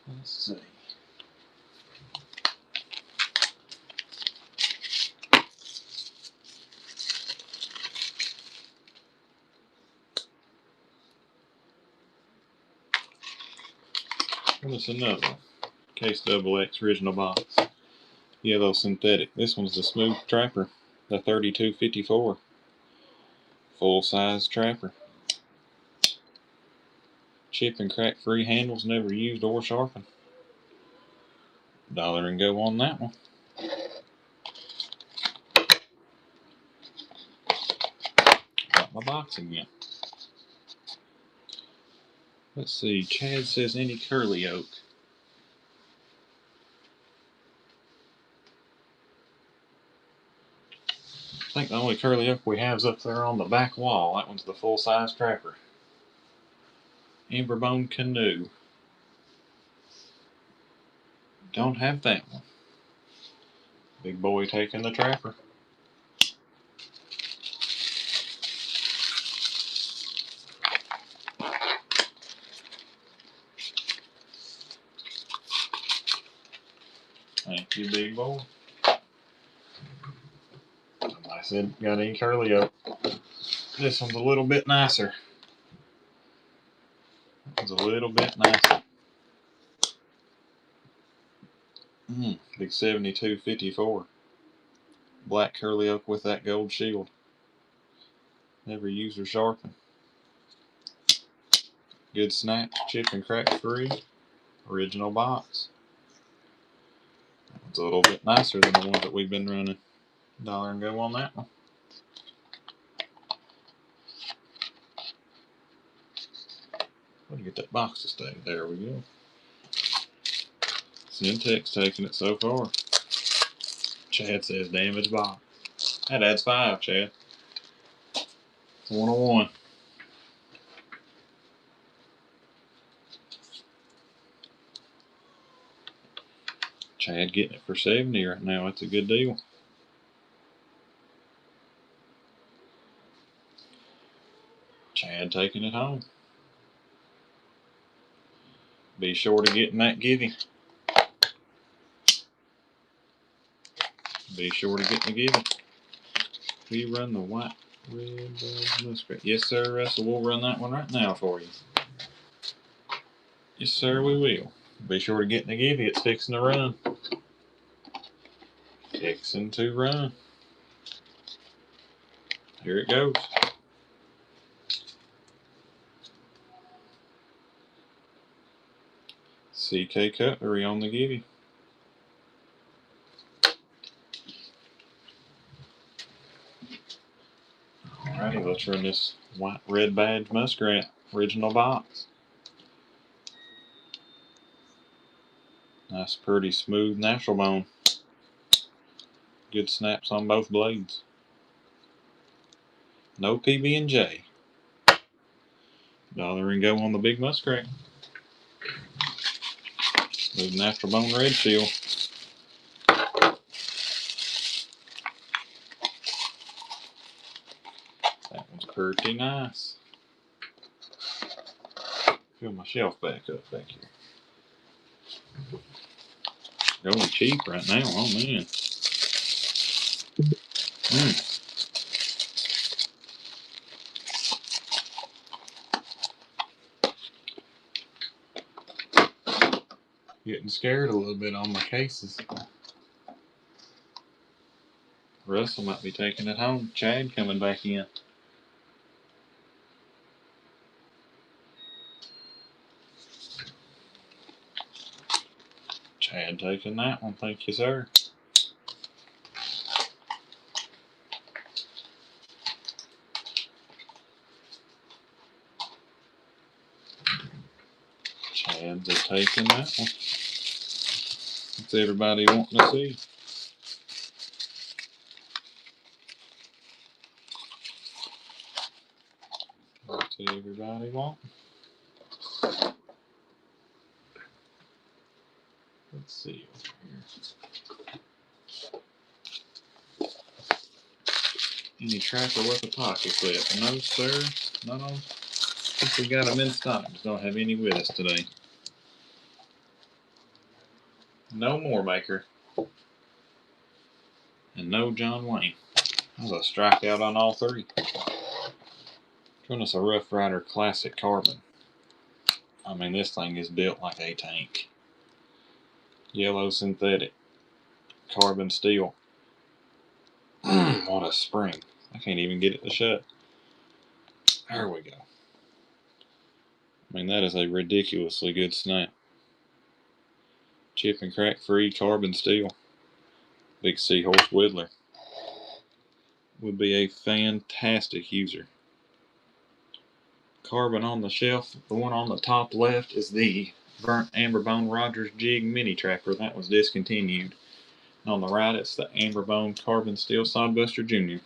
S1: Let's see. What's another one? Case XX original box. Yellow synthetic. This one's the Smooth Trapper, the 3254. Full size trapper. Chip and crack free handles, never used or sharpened. $1 and go on that one. Got my box again. Let's see. Chad says any curly oak. I think the only curly oak we have is up there on the back wall. That one's the full size trapper. Amberbone Canoe. Don't have that one. Big Boy taking the trapper. Thank you, Big Boy. I said, got any curly oak. This one's a little bit nicer. It's a little bit nicer. Big 7254. Black curly oak with that gold shield. Never used or sharpened. Good snap, chip and crack free. Original box. It's a little bit nicer than the ones that we've been running. $1 and go on that one. Let me get that box to stay. There we go. Syntex taking it so far. Chad says damaged box. That adds 5, Chad. It's 101. Chad getting it for 70 right now. That's a good deal. Chad taking it home. Be sure to get in that giving. Be sure to get in the giving. We run the white red muskrat. Yes, sir, Russell. We'll run that one right now for you. Yes, sir, we will. Be sure to get in the giving. It's fixing to run. Fixing to run. Here it goes. CK Cutlery on the giving. Alrighty, let's run this white red badge muskrat original box. Nice, pretty smooth natural bone. Good snaps on both blades. No PB&J. $1 and go on the big muskrat. Smooth natural bone red seal. That one's pretty nice. Fill my shelf back up back here. Going cheap right now. Oh man. Getting scared a little bit on my cases. Russell might be taking it home. Chad coming back in. Chad taking that one. Thank you, sir. Chad's taking that one. What's everybody wanting to see? What's everybody wanting? Let's see over here. Any trapper with a pocket clip? No, sir. None of them. I think we got them in stock. Just don't have any with us today. No more Maker. And no John Wayne. That was a strikeout on all three. Showing us a Rough Rider Classic Carbon. I mean, this thing is built like a tank. Yellow synthetic. Carbon steel. What a spring. I can't even get it to shut. There we go. I mean, that is a ridiculously good snap. Chip and crack free carbon steel. Big Seahorse Whittler. Would be a fantastic user. Carbon on the shelf. The one on the top left is the Burnt Amberbone Rogers Jig Mini Trapper. That was discontinued. And on the right, it's the Amberbone Carbon Steel Sodbuster Jr.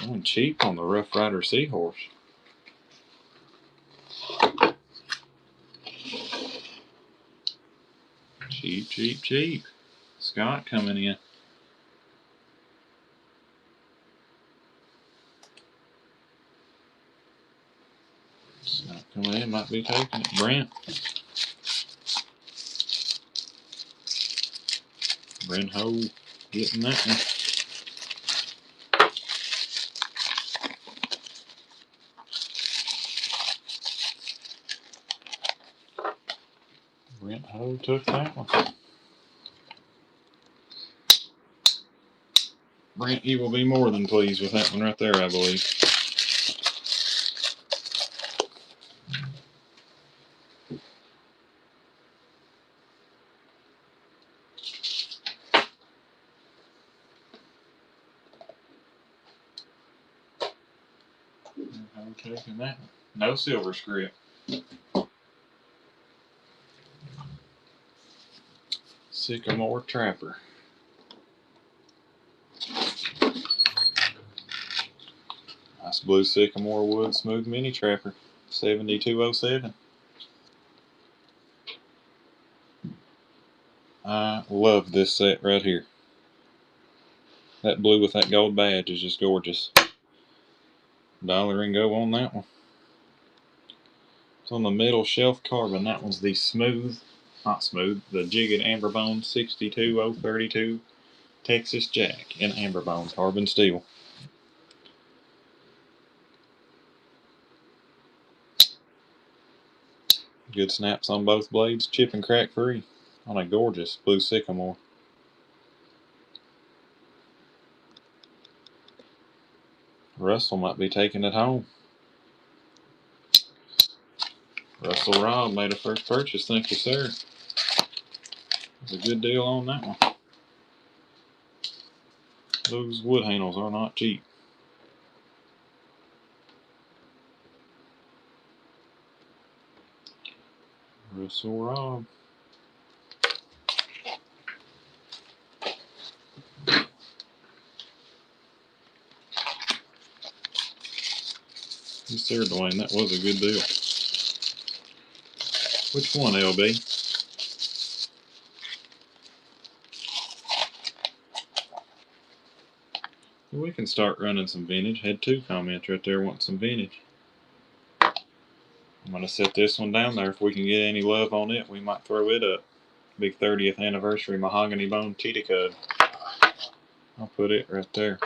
S1: Going cheap on the Rough Rider Seahorse. Cheap, cheap, cheap. Scott coming in. Scott coming in, might be taking it. Brent. Brent Ho getting that one. Brent Ho took that one. Brent, you will be more than pleased with that one right there, I believe. I'm taking that one. No silver script. Sycamore Trapper. Nice blue Sycamore Wood Smooth Mini Trapper. 7207. I love this set right here. That blue with that gold badge is just gorgeous. $1 and go on that one. It's on the middle shelf carbon. That one's the the Jigged Amberbone 62032 Texas Jack in Amberbone carbon steel. Good snaps on both blades, chip and crack free on a gorgeous blue sycamore. Russell might be taking it home. Russell Robb made a first purchase. Thank you, sir. It's a good deal on that one. Those wood handles are not cheap. Russell Robb. Yes, sir, Dwayne. That was a good deal. Which one, LB? We can start running some vintage. Had 2 comments right there want some vintage. I'm going to set this one down there. If we can get any love on it, we might throw it up. Big 30th anniversary mahogany bone Titicut. I'll put it right there.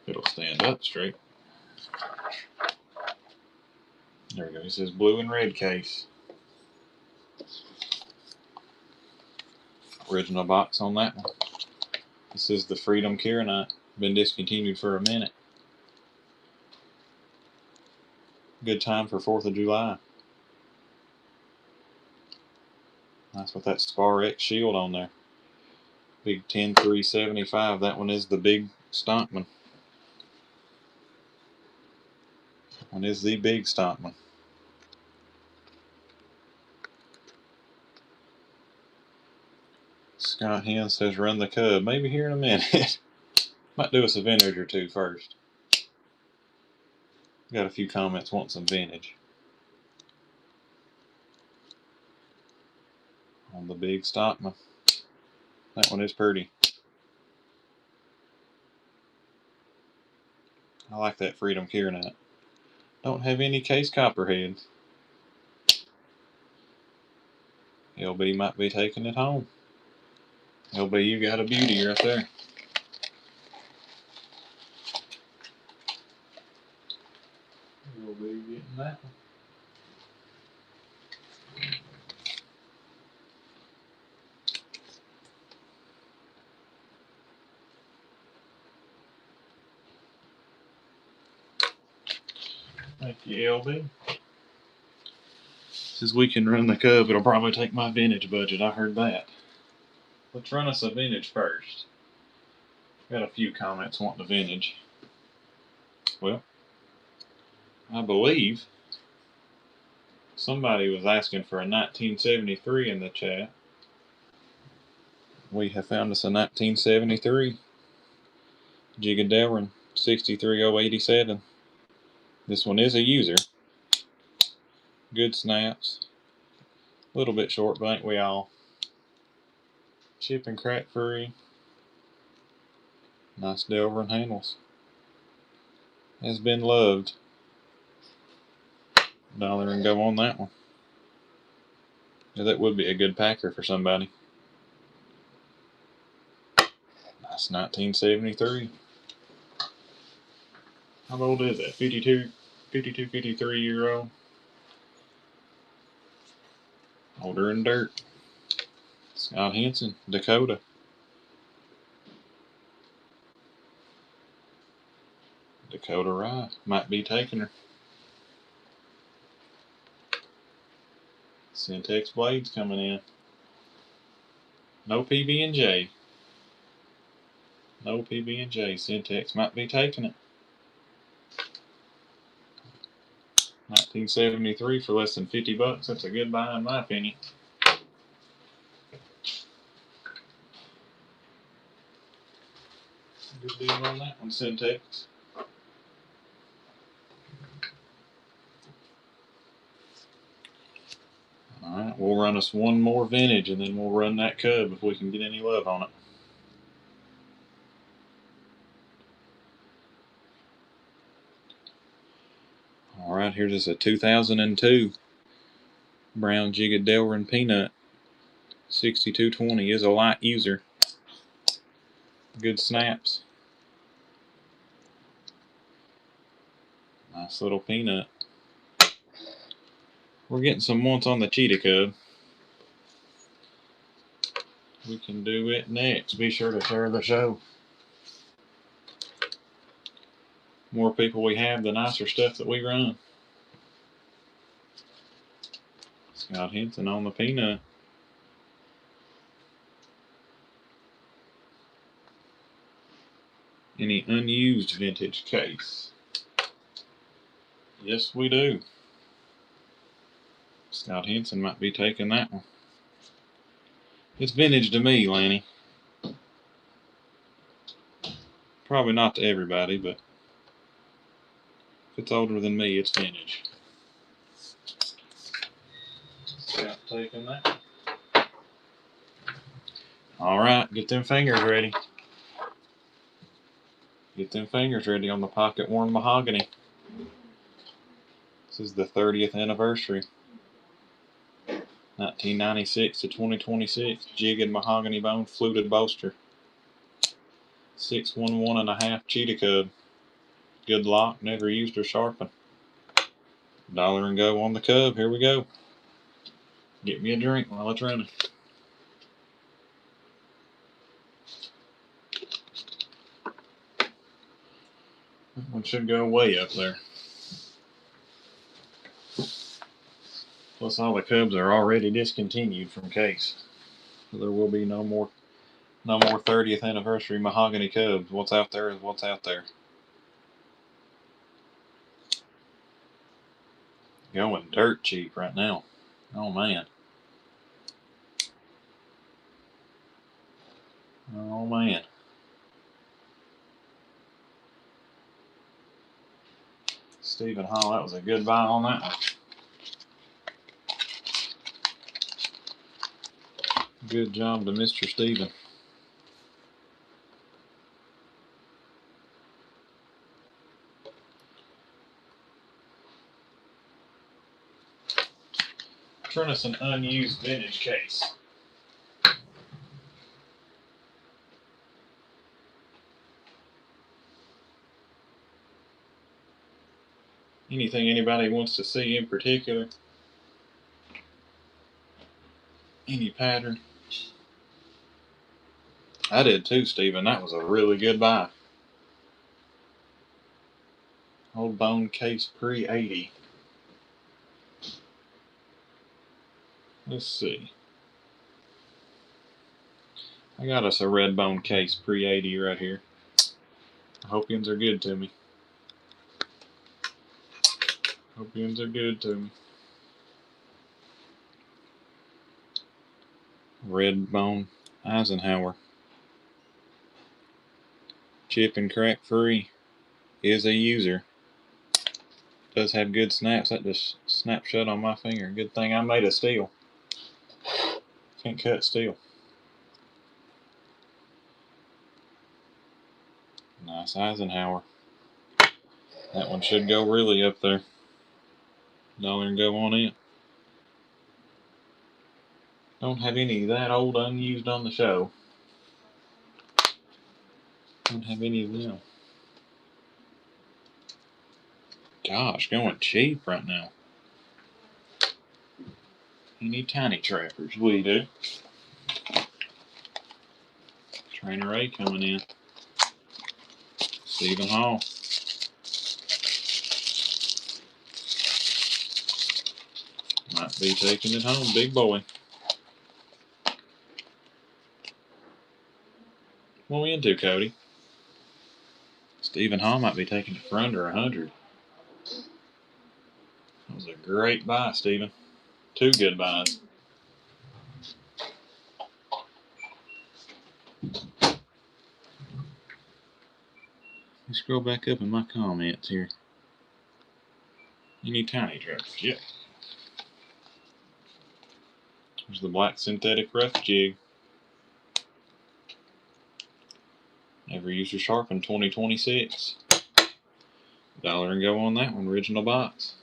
S1: It'll stand up straight. There we go. He says blue and red case. Original box on that one. This is the Freedom Kieranite. Been discontinued for a minute. Good time for 4th of July. Nice with that Spar X shield on there. Big 10-375. That one is the big Stockman. That one is the big Stockman. Scott Hen says run the Cub. Maybe here in a minute. Might do us a vintage or 2 first. Got a few comments wanting some vintage. On the big Stockman. That one is pretty. I like that Freedom Kieranite. Don't have any case copperheads. LB might be taking it home. LB, you got a beauty right there. LB getting that one. Thank you, LB. Says we can run the Cub. It'll probably take my vintage budget. I heard that. Let's run us a vintage first. Got a few comments wanting the vintage. Well, I believe somebody was asking for a 1973 in the chat. We have found us a 1973 Jigged Delrin 63087. This one is a user. Good snaps. A little bit short, but ain't we all? Chip and crack free. Nice Delrin handles. Has been loved. $1 and go on that one. Yeah, that would be a good packer for somebody. Nice 1973. How old is that? 52, 53-year-old. Older in dirt. Scott Henson, Dakota. Dakota Rye. Might be taking her. Syntex blades coming in. No PB&J. No PB&J. Syntex might be taking it. 1973 for less than $50. That's a good buy in my opinion. Good deal on that one, Syntex. Alright, we'll run us one more vintage and then we'll run that Cub if we can get any love on it. Alright, here's just a 2002 Brown Jigga Delrin Peanut. 6220 is a light user. Good snaps. Nice little peanut. We're getting some once on the Cheetah Cub. We can do it next. Be sure to share the show. More people we have, the nicer stuff that we run. Scott Henson on the peanut. Any unused vintage case? Yes, we do. Scott Henson might be taking that one. It's vintage to me, Lanny. Probably not to everybody, but if it's older than me, it's vintage. Scott taking that. Alright, get them fingers ready. Get them fingers ready on the pocket worn mahogany. This is the 30th anniversary. 1996 to 2026. Jigged mahogany bone fluted bolster. 611.5 Cheetah Cub. Good lock, never used or sharpened. $1 and go on the Cub. Here we go. Get me a drink while it's running. That one should go way up there. Plus all the Cubs are already discontinued from case. So there will be no more 30th anniversary mahogany Cubs. What's out there is what's out there. Going dirt cheap right now. Oh man. Oh man. Stephen Hall, that was a good buy on that one. Good job to Mr. Stephen. Turn us an unused vintage case. Anything anybody wants to see in particular? Any pattern? I did too, Stephen. That was a really good buy. Old bone case pre-80. Let's see. I got us a red bone case pre-80 right here. Hopians are good to me. Hopians are good to me. Red bone Eisenhower. Chip and crack free. Is a user. Does have good snaps. That just snapped shut on my finger. Good thing I made of steel. Can't cut steel. Nice Eisenhower. That one should go really up there. $1 and go on it. Don't have any of that old unused on the show. Don't have any of them. Gosh, going cheap right now. Any tiny trappers? We do. Trainer A coming in. Stephen Hall. Might be taking it home. Big boy. What are we into, Cody? Stephen Hall might be taking it for under 100. That was a great buy, Stephen. 2 good buys. Let me scroll back up in my comments here. Any tiny trappers? Yep. There's the black synthetic rough jig. Never used or sharpened 2026. $1 and go on that one, original box.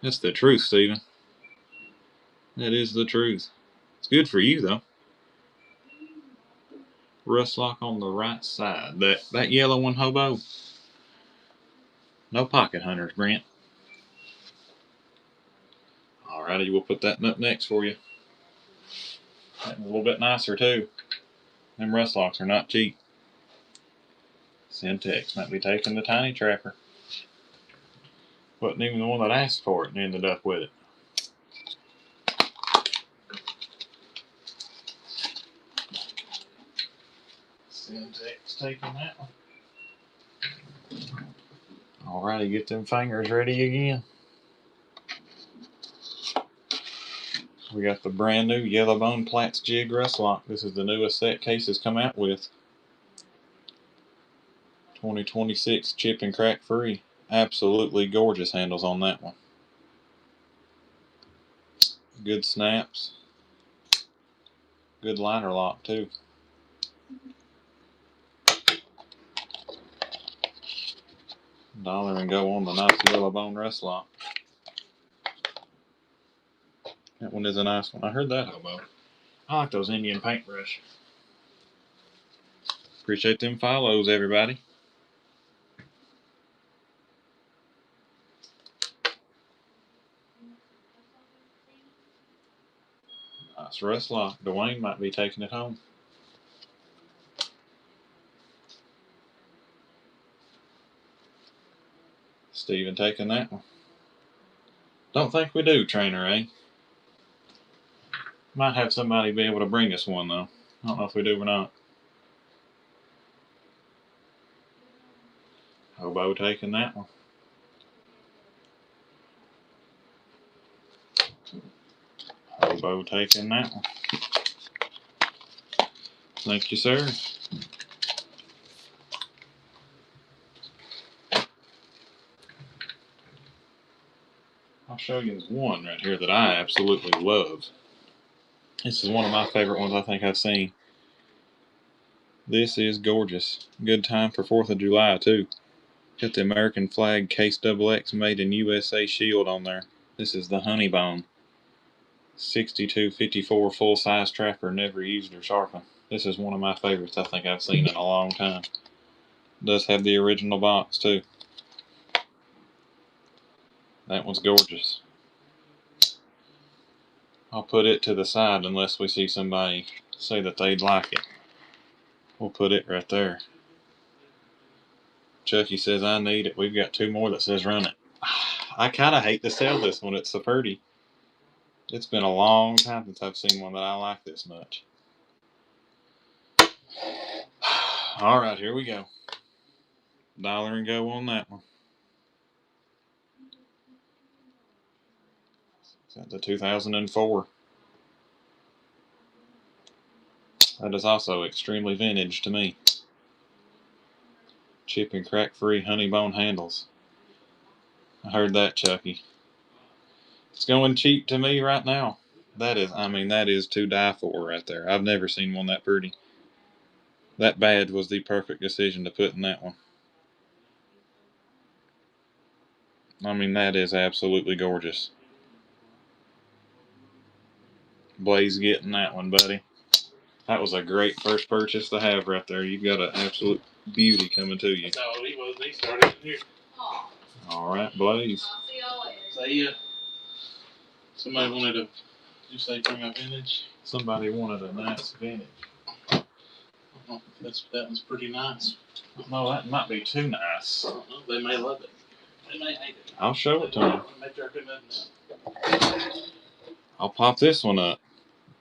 S1: That's the truth, Steven. That is the truth. It's good for you, though. Rust lock on the right side. That yellow one, Hobo. No pocket hunters, Brent. Alrighty, we'll put that up next for you. That's a little bit nicer, too. Them rust locks are not cheap. Syntex might be taking the tiny trapper. Wasn't even the one that asked for it and ended up with it. Syntex taking that one. Alrighty, get them fingers ready again. We got the brand new Yellowbone Platts Jig Rust Lock. This is the newest set Case come out with. 2026 chip and crack free. Absolutely gorgeous handles on that one. Good snaps. Good liner lock too. $1 and go on the nice Yellowbone Rust Lock. That one is a nice one. I heard that, Hobo. I like those Indian paintbrush. Appreciate them follows, everybody. Nice rust lock. Dwayne might be taking it home. Steven taking that one. Don't think we do, trainer, eh? Might have somebody be able to bring us one, though. I don't know if we do or not. Hobo taking that one. Hobo taking that one. Thank you, sir. I'll show you one right here that I absolutely love. This is one of my favorite ones I think I've seen. This is gorgeous. Good time for 4th of July, too. Got the American flag Case XX made in USA shield on there. This is the Honeybone. 6254 full-size trapper, never used or sharpened. This is one of my favorites I think I've seen in a long time. Does have the original box, too. That one's gorgeous. I'll put it to the side unless we see somebody say that they'd like it. We'll put it right there. Chucky says I need it. We've got 2 more that says run it. I kind of hate to sell this one. It's so pretty. It's been a long time since I've seen one that I like this much. All right, here we go. $1 and go on that one. Got the 2004. That is also extremely vintage to me. Chip and crack free Honeybone handles. I heard that, Chucky. It's going cheap to me right now. That is to die for right there. I've never seen one that pretty. That badge was the perfect decision to put in that one. That is absolutely gorgeous. Blaze getting that one, buddy. That was a great first purchase to have right there. You've got an absolute beauty coming to you.
S2: That's how he was. He started in here.
S1: All right, Blaze.
S2: I'll see y'all later. See ya. Somebody wanted to, did you say bring a vintage?
S1: Somebody wanted a nice vintage.
S2: I don't know if that one's pretty nice.
S1: No, that might be too nice.
S2: I don't know. They may love it. They may hate it.
S1: I'll show it to them.
S2: Make sure I put nothing up.
S1: I'll pop this one up.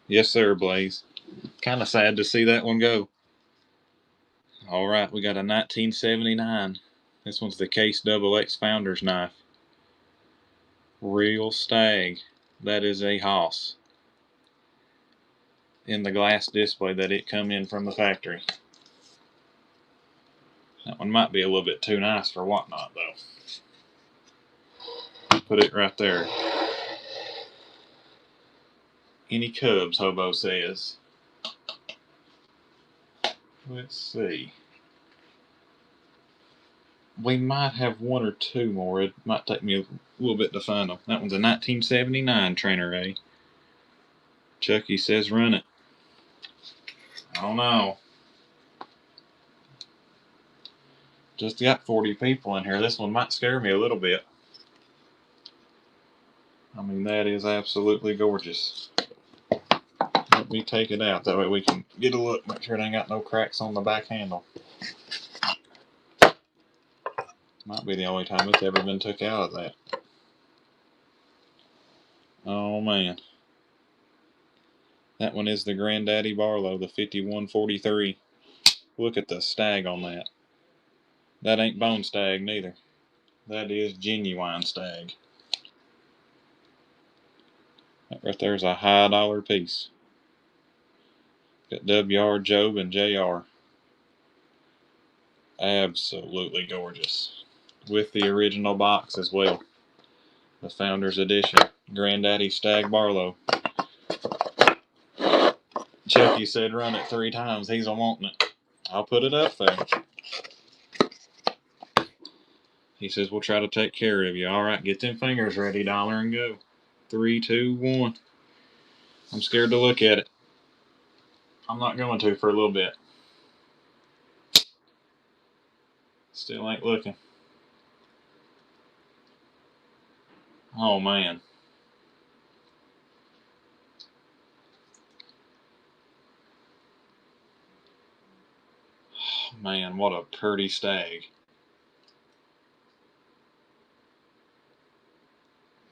S1: Yes, sir, Blaze. Kind of sad to see that one go. All right, we got a 1979. This one's the Case XX Founder's Knife. Real stag. That is a hoss. In the glass display that it come in from the factory. That one might be a little bit too nice for whatnot, though. Put it right there. Any Cubs, Hobo says. Let's see. We might have one or two more. It might take me a little bit to find them. That one's a 1979 Trainer A. Chucky says run it. I don't know. Just got 40 people in here. This one might scare me a little bit. I mean, that is absolutely gorgeous. Let me take it out. That way we can get a look. Make sure it ain't got no cracks on the back handle. Might be the only time it's ever been took out of that. Oh, man. That one is the Granddaddy Barlow, the 5143. Look at the stag on that. That ain't bone stag neither. That is genuine stag. That right there is a high dollar piece. Got WR, Job, and JR. Absolutely gorgeous. With the original box as well. The Founders Edition. Granddaddy Stag Barlow. Chucky said run it 3 times. He's a-wanting it. I'll put it up there. He says we'll try to take care of you. Alright, get them fingers ready, dollar, and go. 3, 2, 1. I'm scared to look at it. I'm not going to for a little bit. Still ain't looking. Oh, man. Oh, man, what a pretty stag.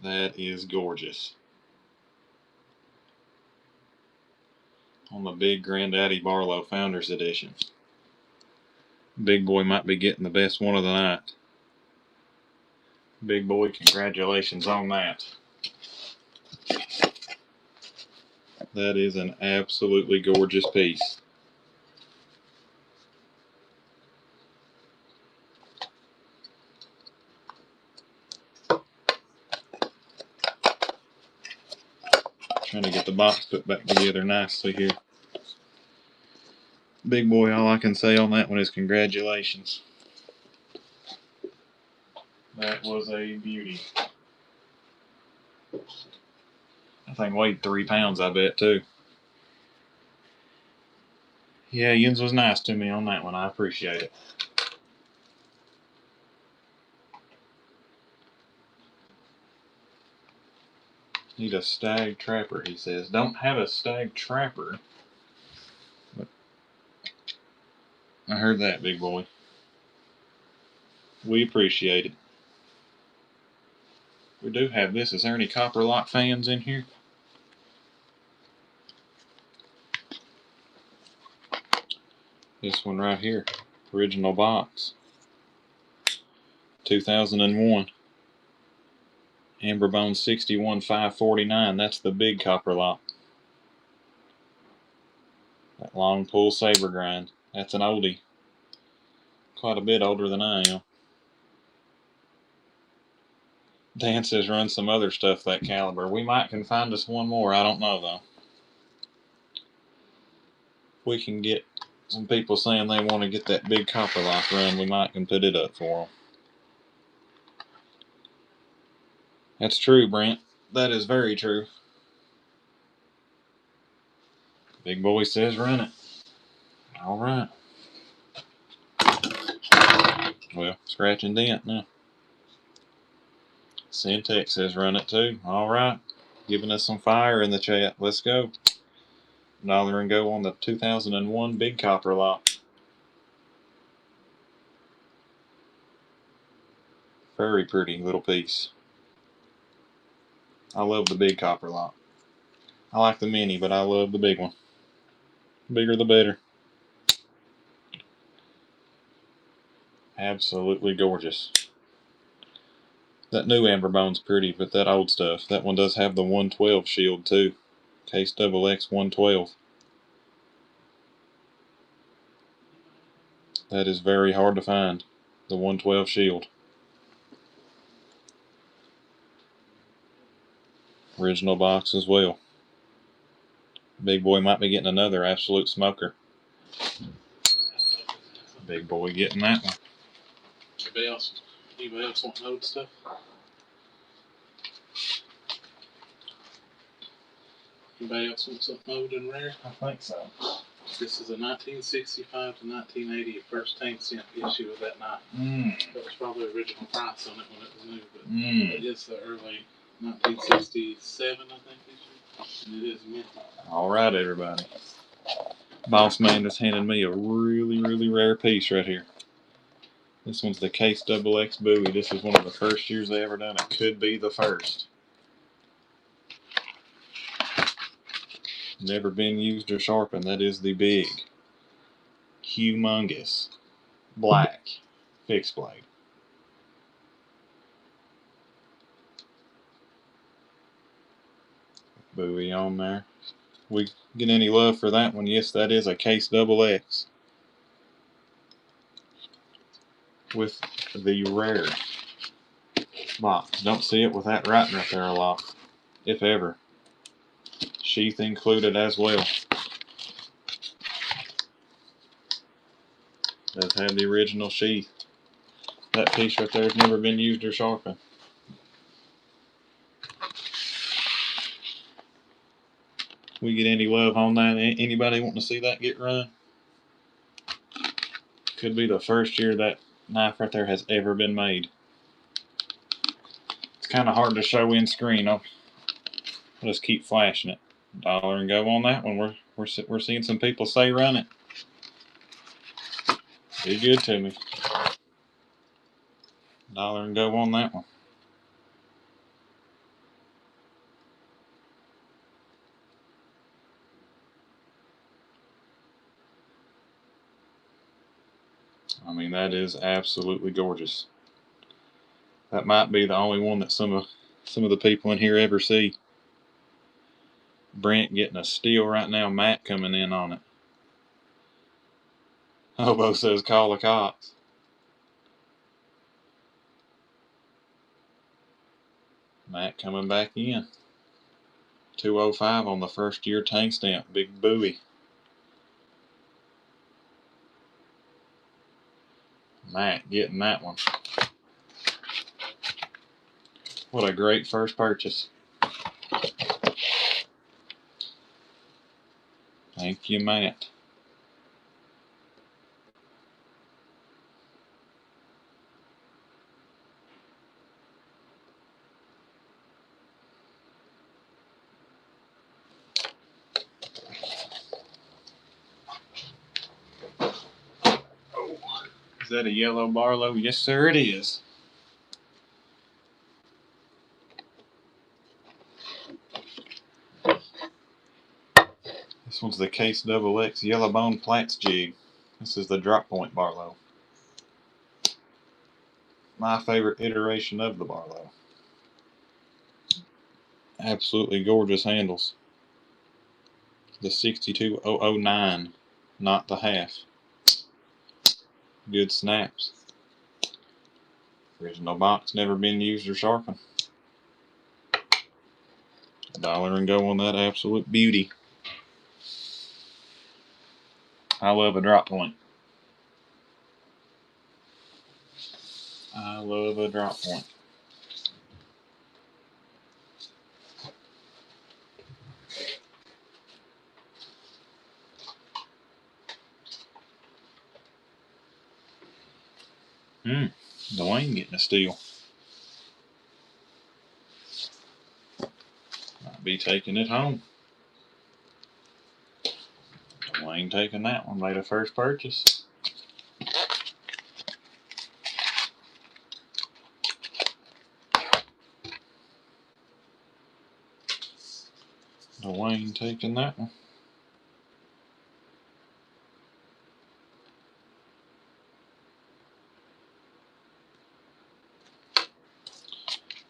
S1: That is gorgeous. On the big Granddaddy Barlow Founders Edition. Big boy might be getting the best one of the night. Big boy, congratulations on that. That is an absolutely gorgeous piece. Trying to get the box put back together nicely here. Big boy, all I can say on that one is congratulations. That was a beauty. That thing weighed 3 pounds, I bet, too. Yeah, Yins was nice to me on that one. I appreciate it. Need a stag trapper, he says. Don't have a stag trapper. But I heard that, big boy. We appreciate it. We do have this. Is there any Copper Lot fans in here? This one right here. Original box. 2001. Amberbone 61 549. That's the big Copper Lot. That long pull saber grind. That's an oldie. Quite a bit older than I am. Dan says run some other stuff that caliber. We might can find us one more. I don't know, though. If we can get some people saying they want to get that big Copper Lot run, we might can put it up for them. That's true, Brent. That is very true. Big boy says run it. All right. Well, scratch and dent now. Syntex says run it too. All right. Giving us some fire in the chat. Let's go. Dollar and go on the 2001 big Copper Lot. Very pretty little piece. I love the big Copper Lot. I like the mini, but I love the big one. Bigger the better. Absolutely gorgeous. That new Amberbone's pretty, but that old stuff. That one does have the 112 shield too. Case XX 112. That is very hard to find. The 112 shield. Original box as well. Big boy might be getting another absolute smoker. Big boy getting that one.
S2: Anybody else want old stuff? Anybody else want something old and rare?
S1: I think so.
S2: This is a 1965 to 1980 first tank cent issue of that knife. That was probably the original price on it when it was new, but it is the early 1967, I think, issue. And it is mint.
S1: All right, everybody. Boss man just handed me a really, really rare piece right here. This one's the Case XX Bowie. This is one of the first years they ever done it. Could be the first. Never been used or sharpened. That is the big, humongous, black fixed blade. Bowie on there. We get any love for that one? Yes, that is a Case XX with the rare box. Don't see it with that writing right there a lot, if ever. Sheath included as well. Does have the original sheath. That piece right there has never been used or sharpened. We get any love on that? Anybody wanting to see that get run? Could be the first year that knife right there has ever been made. It's kind of hard to show in screen. I'll just keep flashing it. Dollar and go on that one. We're seeing some people say run it. Be good to me. Dollar and go on that one. I mean, that is absolutely gorgeous. That might be the only one that some of the people in here ever see. Brent getting a steal right now. Matt coming in on it. Hobo says call the cops. Matt coming back in. 205 on the first year tank stamp. Big Bowie. Matt getting that one. What a great first purchase. Thank you, Matt. Is that a yellow Barlow? Yes, sir, it is. This one's the Case XX Yellow Bone Platts jig. This is the drop point Barlow. My favorite iteration of the Barlow. Absolutely gorgeous handles. The 62009, not the half. Good snaps. Original box, never been used or sharpened. Dollar and go on that absolute beauty. I love a drop point. I love a drop point. Dwayne getting a steal. Might be taking it home. Dwayne taking that one. Made a first purchase. Dwayne taking that one.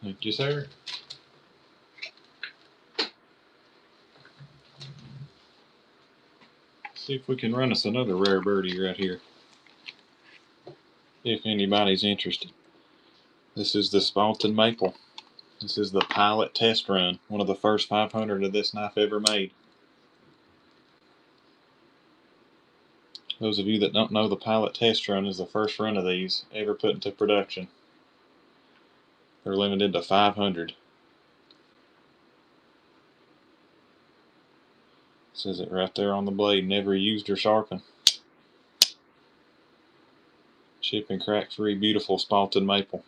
S1: Thank you, sir. See if we can run us another rare birdie right here. If anybody's interested. This is the Spalton Maple. This is the pilot test run. One of the first 500 of this knife ever made. Those of you that don't know, the pilot test run is the first run of these ever put into production. They're limited to 500. Says it right there on the blade, never used or sharpened. Chip and crack free, beautiful spalted maple.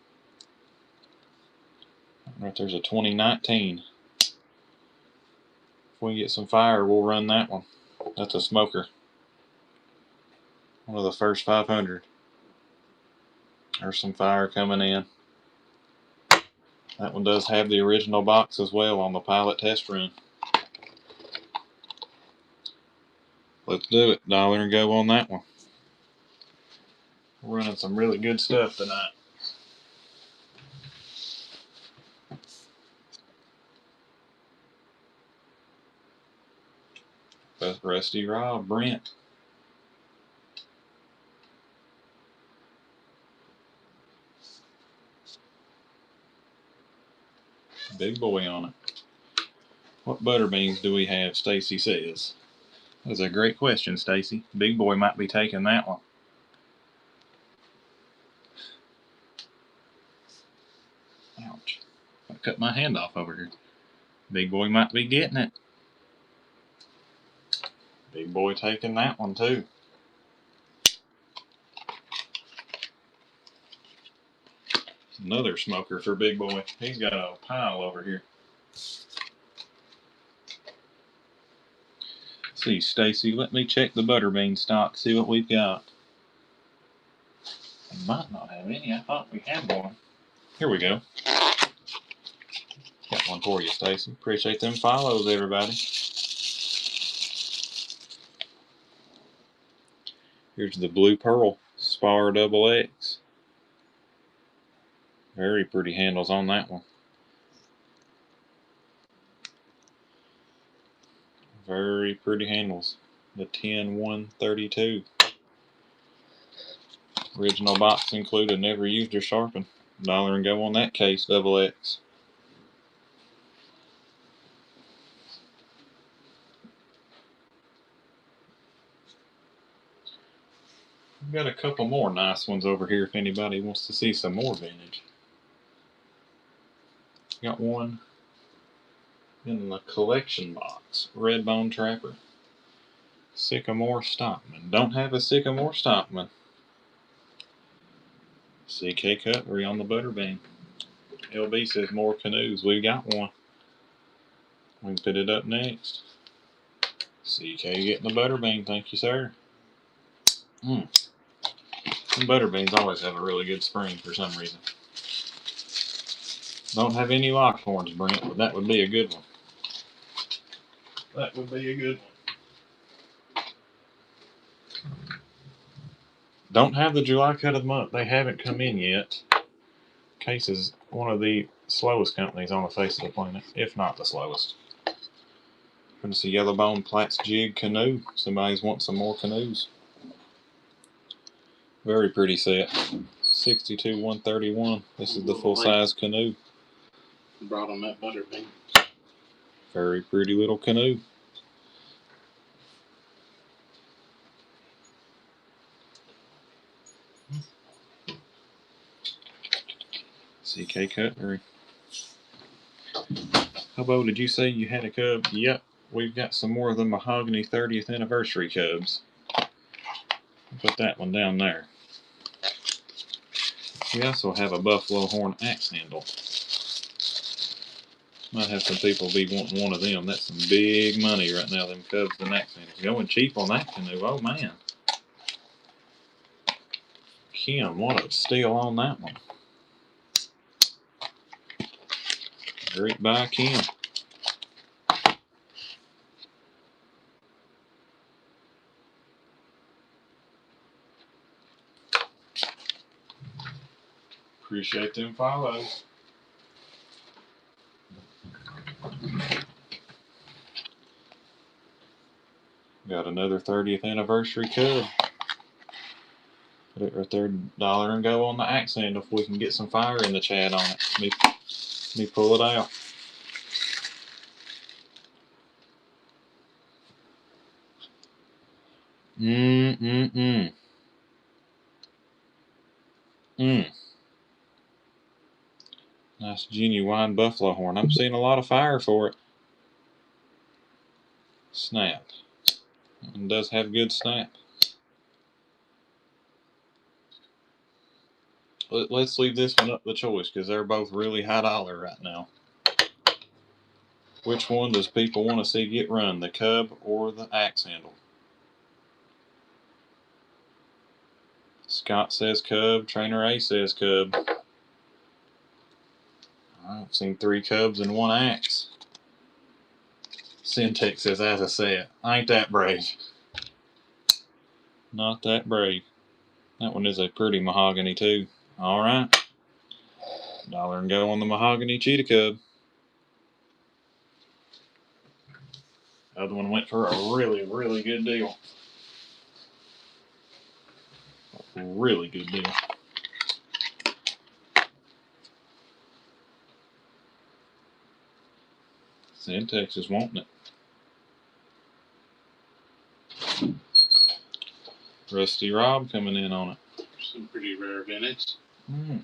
S1: Right there's a 2019. If we get some fire, we'll run that one. That's a smoker. One of the first 500. There's some fire coming in. That one does have the original box as well on the pilot test run. Let's do it. Dollar and go on that one. We're running some really good stuff tonight. That's Rusty Rob, Brent. Big boy on it. What butter beans do we have, Stacy says? That's a great question, Stacy. Big boy might be taking that one. Ouch. I cut my hand off over here. Big boy might be getting it. Big boy taking that one too. Another smoker for Big boy. He's got a pile over here. See, Stacy, let me check the butterbean stock, see what we've got. We might not have any. I thought we had one. Here we go. Got one for you, Stacy. Appreciate them follows, everybody. Here's the Blue Pearl Spar XX. Very pretty handles on that one. Very pretty handles. The 10-132. Original box included, never used or sharpened. Dollar and go on that case, XX. We've got a couple more nice ones over here if anybody wants to see some more vintage. Got one in the collection box. Redbone Trapper. Sycamore Stockman. Don't have a Sycamore Stockman. CK Cutlery on the butterbean. LB says more canoes. We've got one. We can put it up next. CK getting the butterbean. Thank you, sir. Some butterbeans always have a really good spring for some reason. Don't have any Lockhorns, Brent, but that would be a good one. That would be a good one. Don't have the July cut of the month. They haven't come in yet. Case is one of the slowest companies on the face of the planet, if not the slowest. Going to see Yellowbone Platts Jig Canoe. Somebody's want some more canoes. Very pretty set. 62-131. This is the full-size canoe.
S2: Brought on that butterbean.
S1: Very pretty little canoe. CK Cutlery. Hobo, did you say you had a cub? Yep. We've got some more of the Mahogany 30th anniversary cubs. Put that one down there. We also have a buffalo horn axe handle. Might have some people be wanting one of them. That's some big money right now, them cubs and axe handles. Going cheap on that canoe. Oh, man. Kim, what a steal on that one. Great buy, Kim. Appreciate them follows. Got another 30th anniversary cub. Put it right there, dollar and go on the axe handle if we can get some fire in the chat on it. Let me pull it out. Mm. Nice genuine buffalo horn. I'm seeing a lot of fire for it. Snap. It does have good snap. Let's leave this one up to choice because they're both really high dollar right now. Which one does people want to see get run, the Cub or the axe handle? Scott says Cub. Trainer A says Cub. I've seen 3 Cubs and 1 axe. Syntex says, as I said, I ain't that brave. Not that brave. That one is a pretty mahogany too. All right. $1 and go on the mahogany cheetah Cub. The other one went for a really, really good deal. A really good deal. Syntex is wanting it. Rusty Rob coming in on it.
S2: Some pretty rare vintage.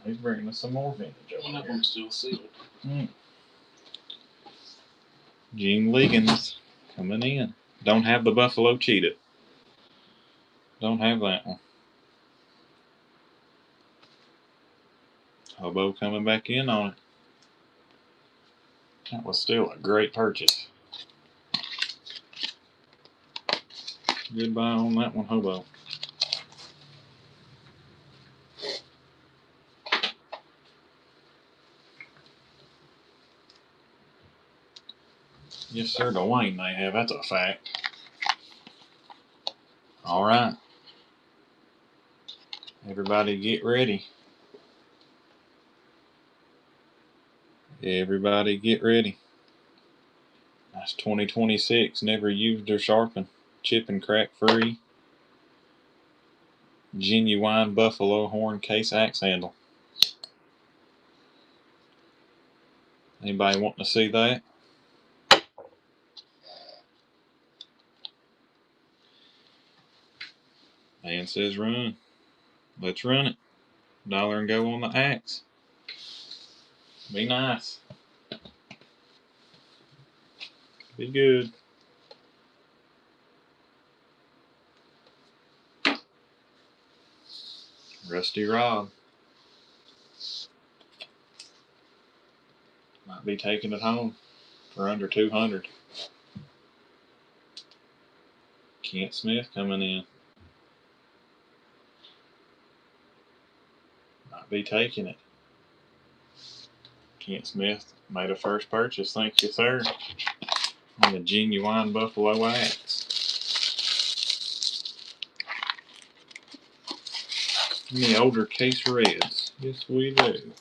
S1: He's bringing us some more vintage over
S2: One of them still sealed.
S1: Gene Liggins coming in. Don't have the Buffalo Cheetah. Don't have that one. Hobo coming back in on it. That was still a great purchase. Goodbye on that one, Hobo. Yes, sir, Dwayne they have. That's a fact. All right. Everybody get ready. Everybody get ready. That's 2026. Never used or sharpened. Chip and crack free. Genuine buffalo horn case axe handle. Anybody wanting to see that? Man says run. Let's run it. $1 and go on the axe. Be nice. Be good. Rusty Rob. Might be taking it home for under 200. Kent Smith coming in. Might be taking it. Kent Smith made a first purchase. Thank you, sir. On the genuine buffalo axe. Any older case reds? Yes, we do.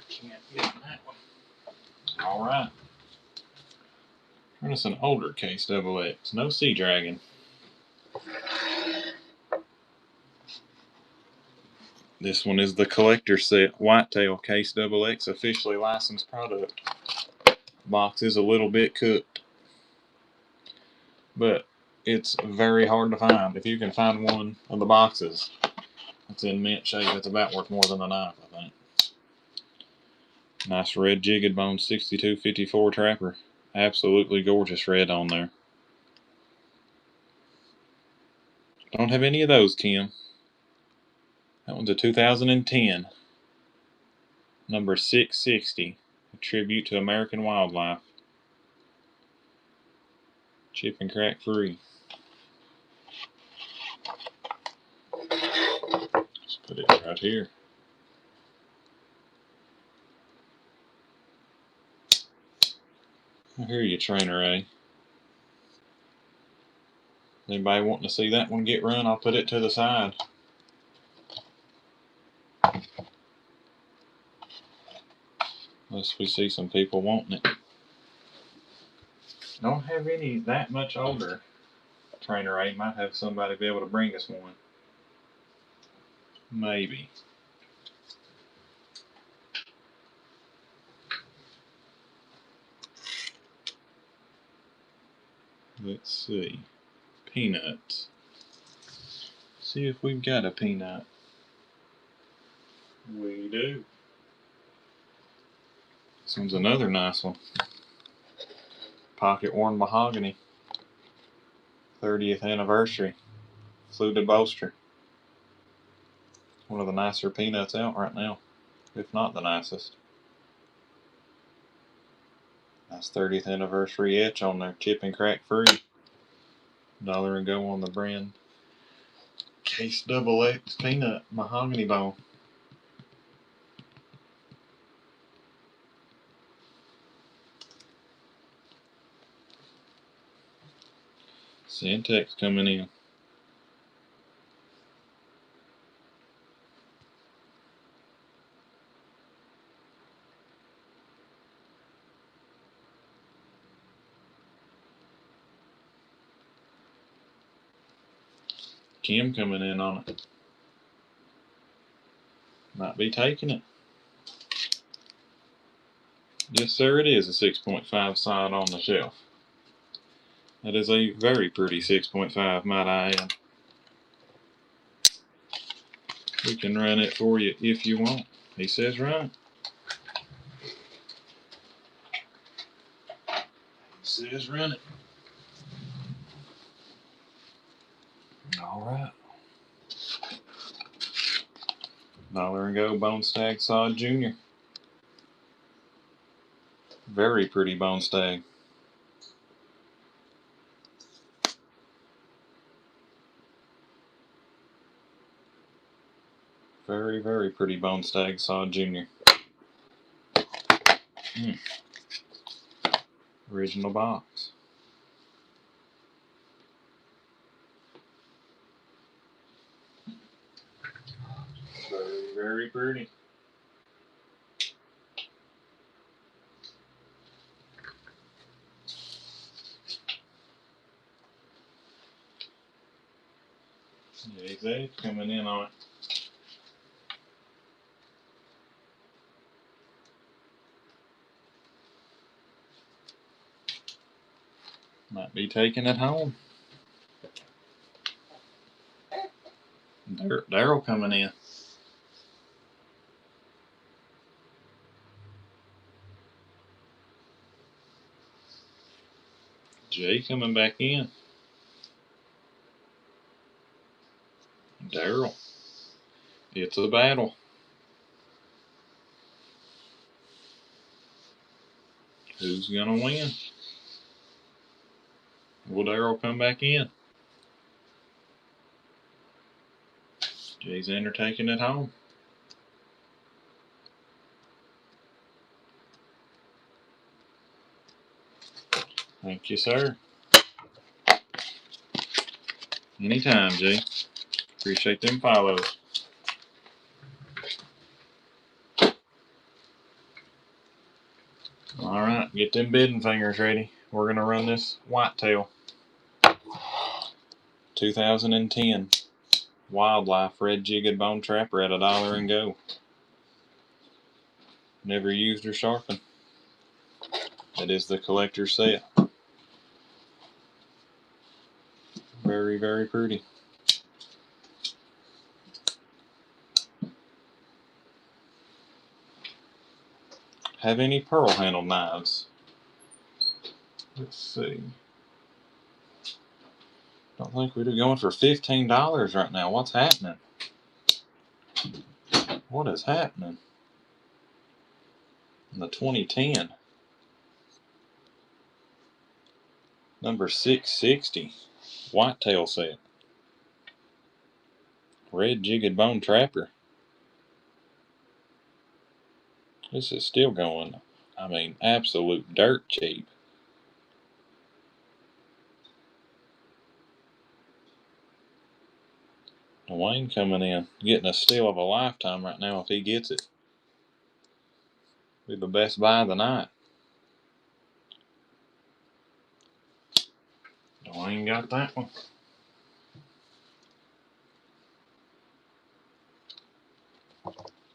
S1: Can't get that one. All right. Run us an older case double X. No Sea Dragon. This one is the collector set Whitetail Case Double X officially licensed product. Box is a little bit cooked, but it's very hard to find. If you can find one of the boxes that's in mint shape, it's about worth more than a knife, I think. Nice red Jigged Bone 6254 Trapper. Absolutely gorgeous red on there. Don't have any of those, Tim. That one's a 2010. Number 660. A tribute to American wildlife. Chip and crack free. Let's put it right here. I hear you, Trainer A. Anybody wanting to see that one get run, I'll put it to the side. Unless we see some people wanting it. Don't have any that much older. Trainer A might have somebody be able to bring us one. Maybe. Let's see. Peanuts. See if we've got a peanut. We do. This one's another nice one. Pocket worn mahogany. 30th anniversary. Fluted bolster. One of the nicer peanuts out right now, if not the nicest. Nice 30th anniversary etch on there, chip and crack free. $1 and go on the brand. Case XX peanut mahogany bone. Syntex coming in. Kim coming in on it. Might be taking it. Yes, sir, it is a 6.5 side on the shelf. That is a very pretty 6.5, might I add. We can run it for you if you want. He says run. He says run it. All right. $1 and go Bone Stag Sod Jr. Very pretty Bone Stag. Very, very pretty Bone Stag Sod Jr. Original box. Very, very pretty. Jay's coming in on it. Might be taking it home. Daryl coming in. Jay coming back in. Daryl. It's a battle. Who's gonna win? Will Daryl come back in? Jay's Ender taking it home. Thank you, sir. Anytime, Jay. Appreciate them follows. All right, get them bidding fingers ready. We're gonna run this whitetail. 2010 Wildlife Red Jigged Bone Trapper at $1 and go. Never used or sharpened. That is the collector's set. Very, very pretty. Have any pearl handled knives? Let's see. Don't think we're going for $15 right now. What's happening? What is happening? In the 2010. Number 660. Whitetail set. Red Jigged Bone Trapper. This is still going, I mean, absolute dirt cheap. Dwayne coming in, getting a steal of a lifetime right now if he gets it. Be the best buy of the night. Dwayne got that one.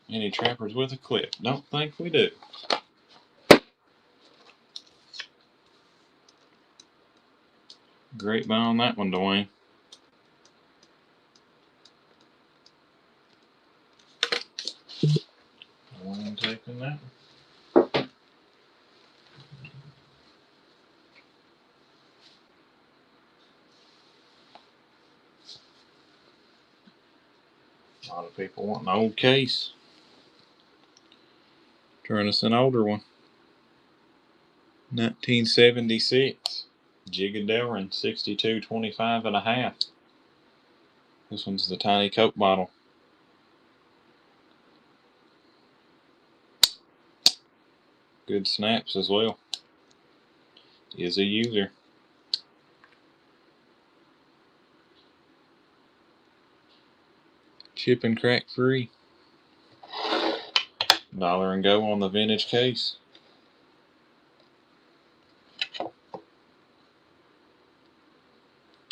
S1: Any trappers with a clip? Don't think we do. Great buy on that one, Dwayne. Dwayne taking that one. A lot of people want an old case. Turn us an older one. 1976. Jigga Delrin 6225 and a half. This one's the tiny Coke bottle. Good snaps as well. Is a user. Chip and crack free. $1 and go on the vintage case.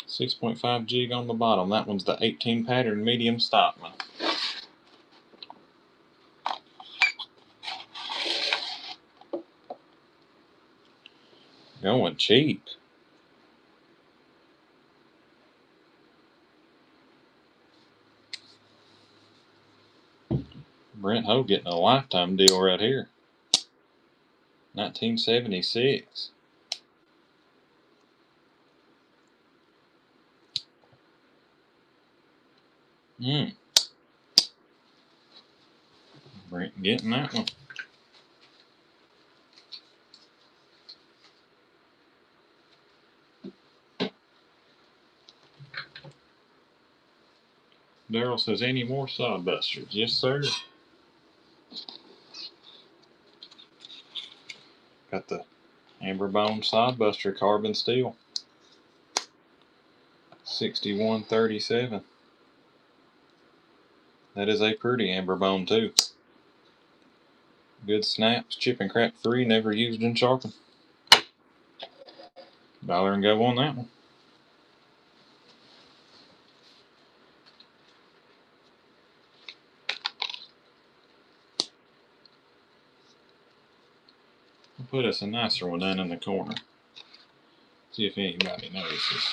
S1: .5 jig on the bottom. That one's the 18 pattern medium Stockman. Going cheap. Brent Ho getting a lifetime deal right here. 1976. Brent getting that one. Daryl says, any more sodbusters? Yes, sir. Got the Amberbone Sodbuster carbon steel. 6137. That is a pretty Amberbone too. Good snaps, chip and crack free, never used and sharpened. $1 and go on that one. I'll put us a nicer one down in the corner. See if anybody notices.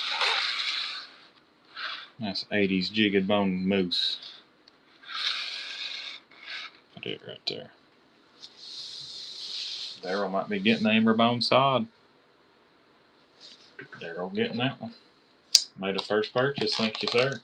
S1: Nice 80s Jigga Bone Moose. Put it right there. Daryl might be getting the Amberbone sod. Daryl getting that one. Made a first purchase, thank you, sir.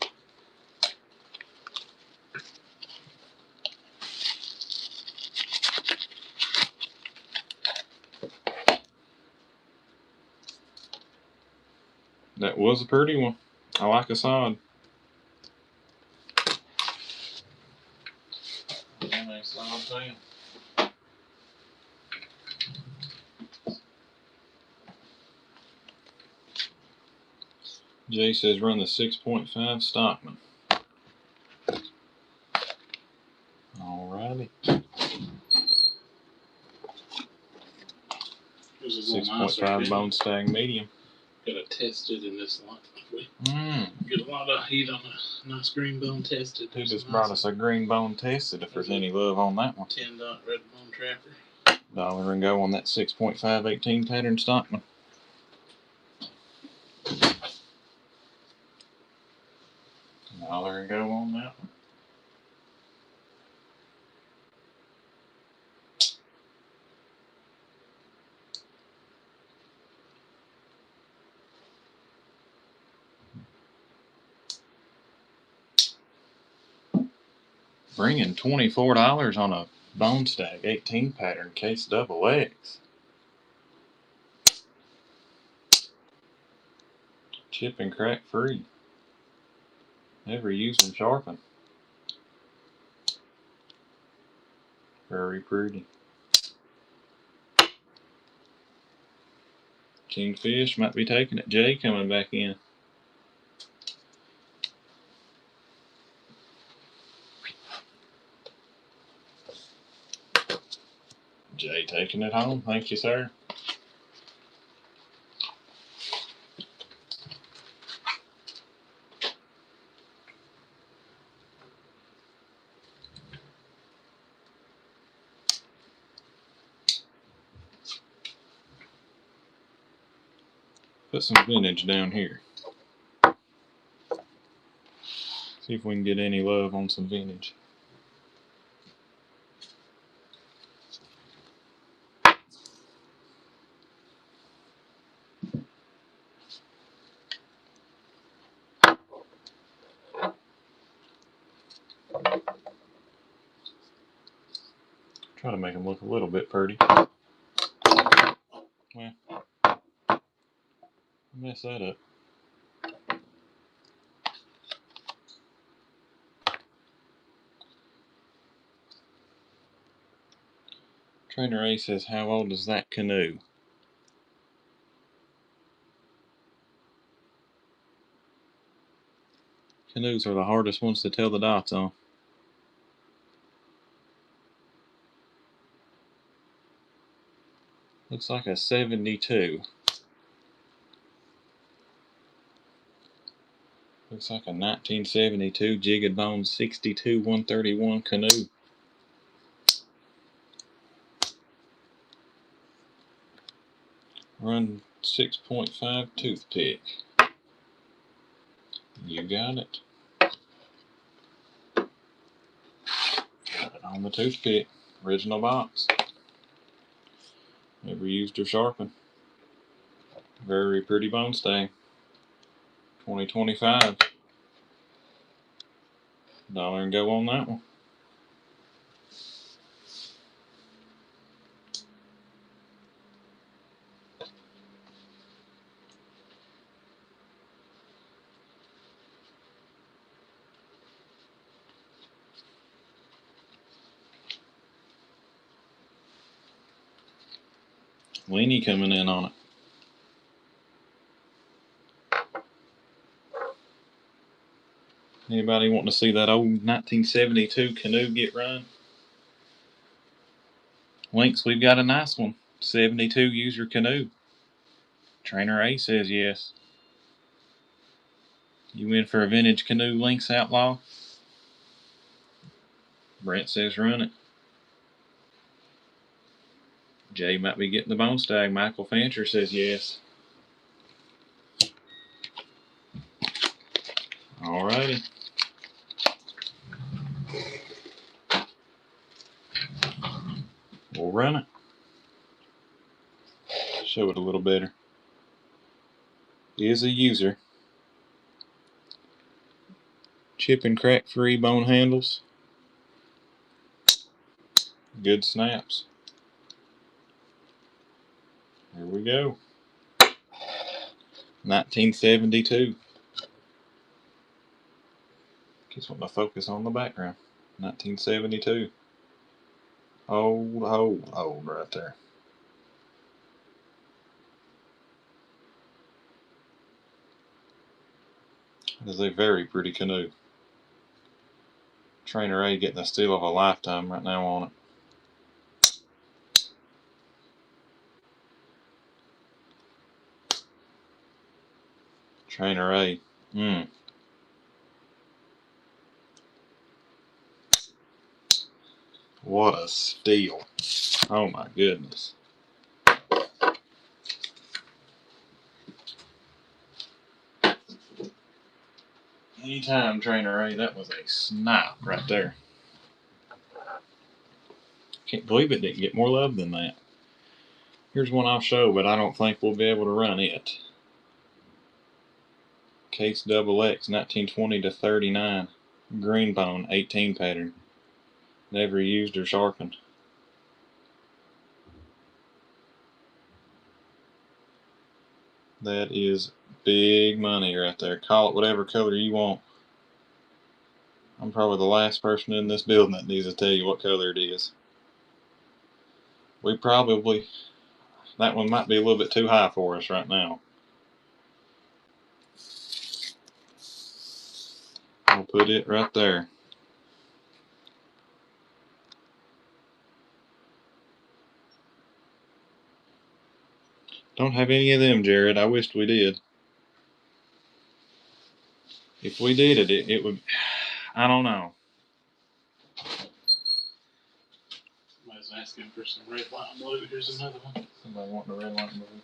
S1: That was a pretty one. I like a sod. Jay says run the 6.5 Stockman. Alrighty. 6.5 Bone Stag medium.
S2: Got it tested in this lot. Get a lot of heat on a nice green bone tested.
S1: Who just brought us a green bone tested if there's any love on that one.
S2: 10 dot red bone trapper.
S1: $1 and go on that 6.5 18 pattern Stockman. $1 and go on that one. Bringing $24 on a Bone Stag 18 pattern case double X. Chip and crack free. Never used and sharpened. Very pretty. Kingfish might be taking it. Jay coming back in. Jay taking it home. Thank you, sir. put some vintage down here. See if we can get any love on some vintage. Try to make them look a little bit pretty. Well, mess that up. Trainer A says, how old is that canoe? Canoes are the hardest ones to tell the dots on. Looks like a 72. Looks like a 1972 Jigged Bone 62 131 canoe. Run 6.5 toothpick. You got it. Got it on the toothpick. Original box. Never used or sharpened. Very pretty bone stay. 2025. $1 and go on that one. Weenie coming in on it. Anybody wanting to see that old 1972 canoe get run? Links, we've got a nice one. 72 user canoe. Trainer A says yes. You in for a vintage canoe, Links Outlaw? Brent says run it. Jay might be getting the bone stag. Michael Fancher says yes. Alrighty. We'll run it. Show it a little better. Is a user. Chip and crack free bone handles. Good snaps. Here we go. 1972. Just want to focus on the background. 1972. Old right there. It is a very pretty canoe. Trainer A getting the steal of a lifetime right now on it. Trainer A. What a steal. Oh my goodness. Anytime, Trainer A, that was a snipe right there. Can't believe it didn't get more love than that. Here's one I'll show, but I don't think we'll be able to run it. Case Double X, 1920 to 39. Green bone, 18 pattern. Never used or sharpened. That is big money right there. Call it whatever color you want. I'm probably the last person in this building that needs to tell you what color it is. That one might be a little bit too high for us right now. I'll put it right there. Don't have any of them, Jared. I wished we did. If we did it would, I don't know.
S2: Somebody's asking for some red, white, and blue. Here's another one.
S1: Somebody wanting a red, white, and blue.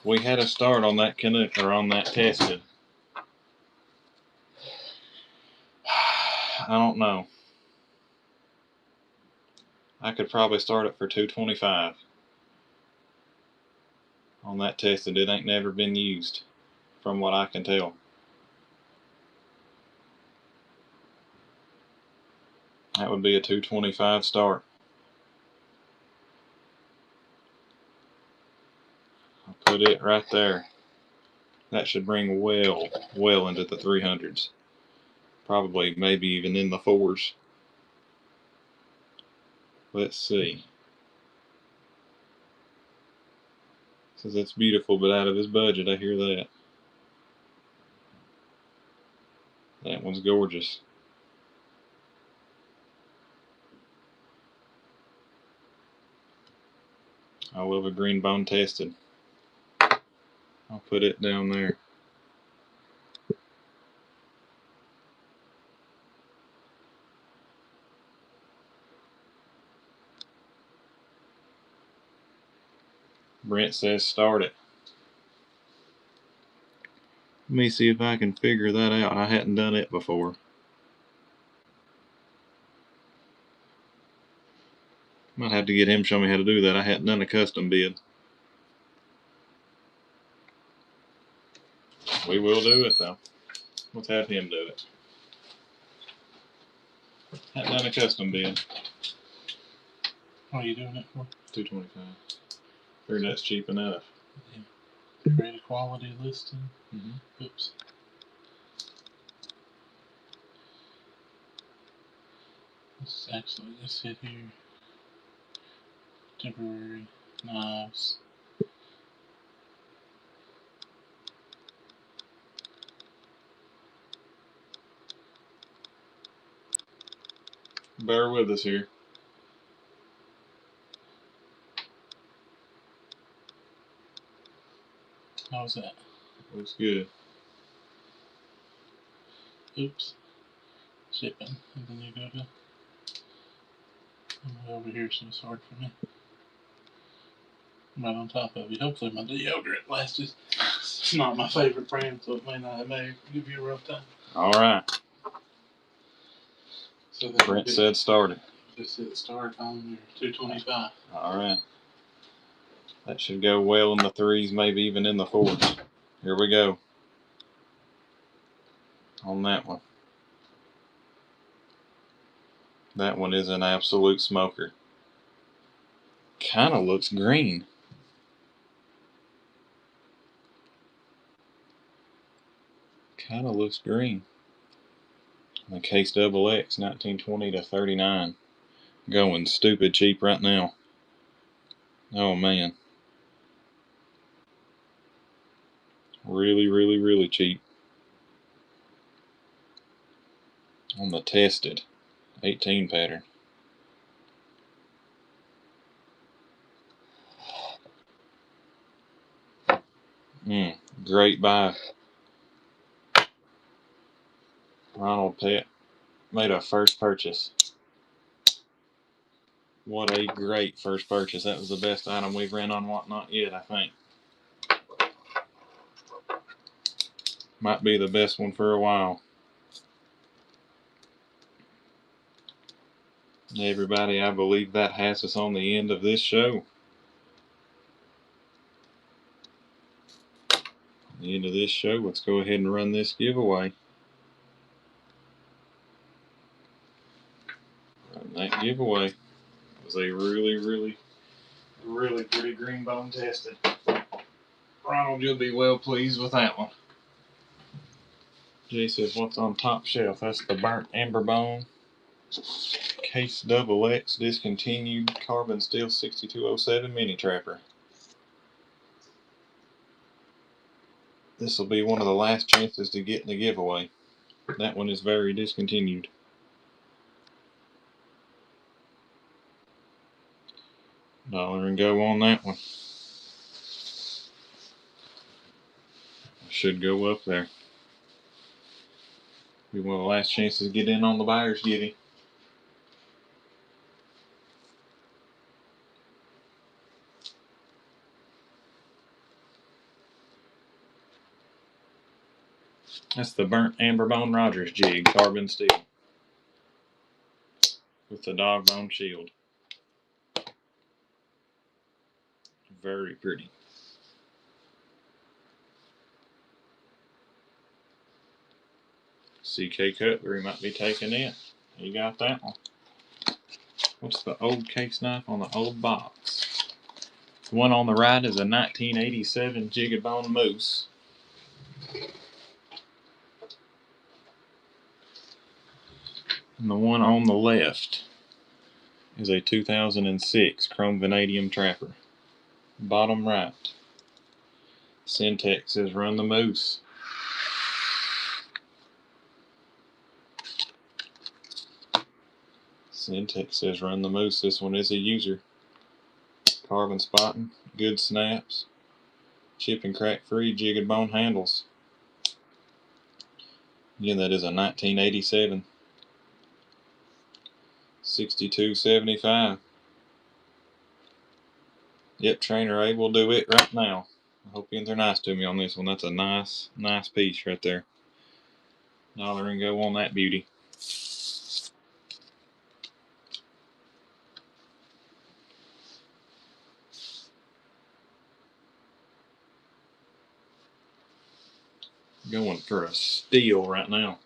S1: We had a start on that Canuck, or on that Tested. I don't know. I could probably start it for $225 on that Tested. It ain't never been used, from what I can tell. That would be a $225 start. I'll put it right there. That should bring well into the 300s. Probably, maybe even in the 4s. Let's see. Says it's beautiful, but out of his budget. I hear that. That one's gorgeous. I love a green bone Tested. I'll put it down there. Brent says start it. Let me see if I can figure that out. I hadn't done it before. Might have to get him to show me how to do that. I hadn't done a custom bid. We will do it though. Let's have him do it. Hadn't done a custom bid.
S2: What are you doing it for?
S1: $225. Figured that's cheap enough.
S2: Yeah. Create a quality listing.
S1: Mm-hmm.
S2: Oops. This actually, this hit here. Temporary knives.
S1: Bear with us here.
S2: How's that?
S1: Looks good.
S2: Oops. Shipping. And then you go to. I'm way over here, so it's hard for me. I'm right on top of you. Hopefully my deodorant lasts. It's not my favorite brand, so it may give you a rough time.
S1: All right.
S2: So
S1: Brent said start it.
S2: Just hit start on your 225.
S1: All right. That should go well in the 3s, maybe even in the 4s. Here we go. On that one. That one is an absolute smoker. Kind of looks green. Kind of looks green. The Case Double X, 1920 to 39. Going stupid cheap right now. Oh man. Really, really, really cheap. On the Tested 18 pattern. Great buy. Ronald Pett made a first purchase. What a great first purchase. That was the best item we've ran on Whatnot yet, I think. Might be the best one for a while. Everybody, I believe that has us on the end of this show. The end of this show. Let's go ahead and run this giveaway. Run that giveaway. It was a really, really, really pretty green bone Tested. Ronald, you'll be well pleased with that one. Jay says, what's on top shelf? That's the burnt amber bone. Case Double X discontinued carbon steel 6207 mini trapper. This will be one of the last chances to get in the giveaway. That one is very discontinued. $1 and go on that one. Should go up there. Be one of the last chances to get in on the buyer's giddy. That's the burnt amber bone Rogers jig, carbon steel, with the dog bone shield. Very pretty. CK Cutlery might be taking it. You got that one. What's the old case knife on the old box? The one on the right is a 1987 Jigged Bone Moose. And the one on the left is a 2006 Chrome Vanadium Trapper. Bottom right. Syntex says run the Moose. Syntex says run the Moose. This one is a user. Carbon spotting, good snaps, chip and crack free Jigged Bone handles. Again, that is a 1987 6275. Yep, Trainer A will do it right now. I hope they're nice to me on this one. That's a nice piece right there. $1 and go on that beauty. Going for a steal right now.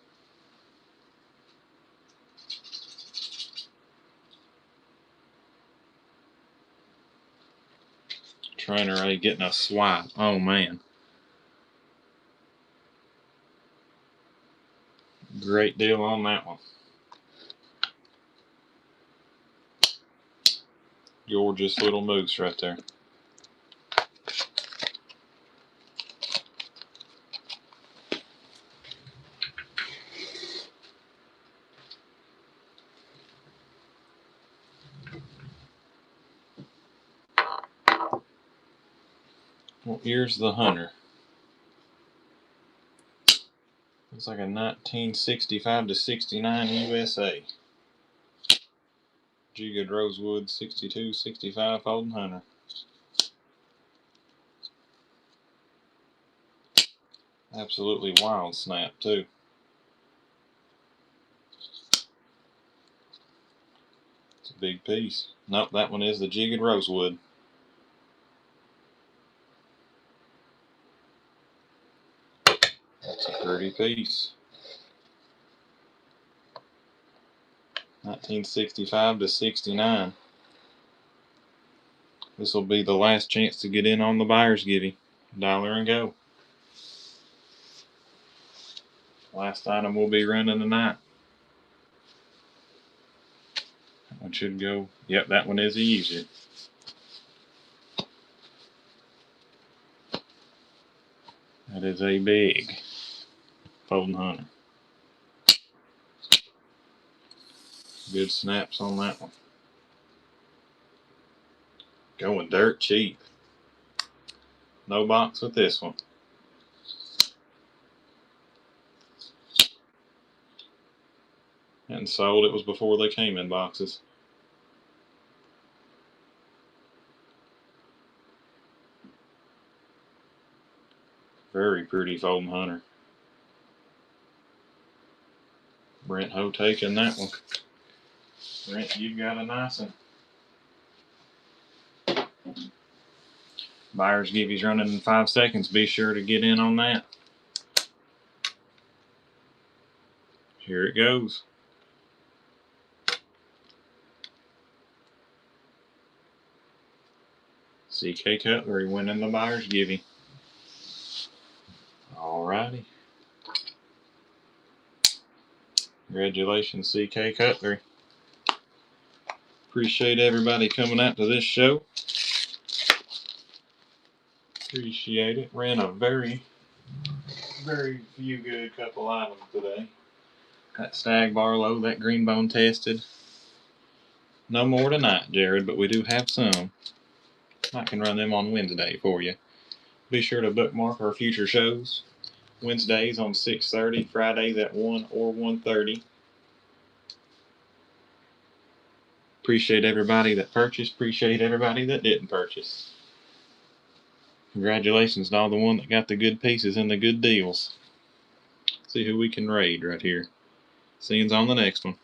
S1: Trainer A getting a swipe. Oh man. Great deal on that one. Gorgeous little moose right there. Well, here's the Hunter. Looks like a 1965 to 69 USA. Jigged Rosewood 62, 65 Folding Hunter. Absolutely wild snap too. It's a big piece. Nope, that one is the Jigged Rosewood. That's a pretty piece. 1965 to 69. This will be the last chance to get in on the buyer's giving. $1 and go. Last item will be running tonight. That one should go. Yep, that one is a user. That is a big Folding Hunter. Good snaps on that one. Going dirt cheap. No box with this one. And sold, it was before they came in boxes. Very pretty Folding Hunter. Brent Ho taking that one. Brent, you've got a nice one. Buyer's givey's running in 5 seconds. Be sure to get in on that. Here it goes. CK Cutlery winning the buyer's givey. Alrighty. Congratulations, CK Cutlery. Appreciate everybody coming out to this show. Appreciate it. Ran a very few good couple items today. That Stag Barlow, that Greenbone tested. No more tonight, Jared, but we do have some. I can run them on Wednesday for you. Be sure to bookmark our future shows. Wednesdays on 6:30, Fridays at 1 or 1:30. Appreciate everybody that purchased. Appreciate everybody that didn't purchase. Congratulations to all the one that got the good pieces and the good deals. See who we can raid right here. See you on the next one.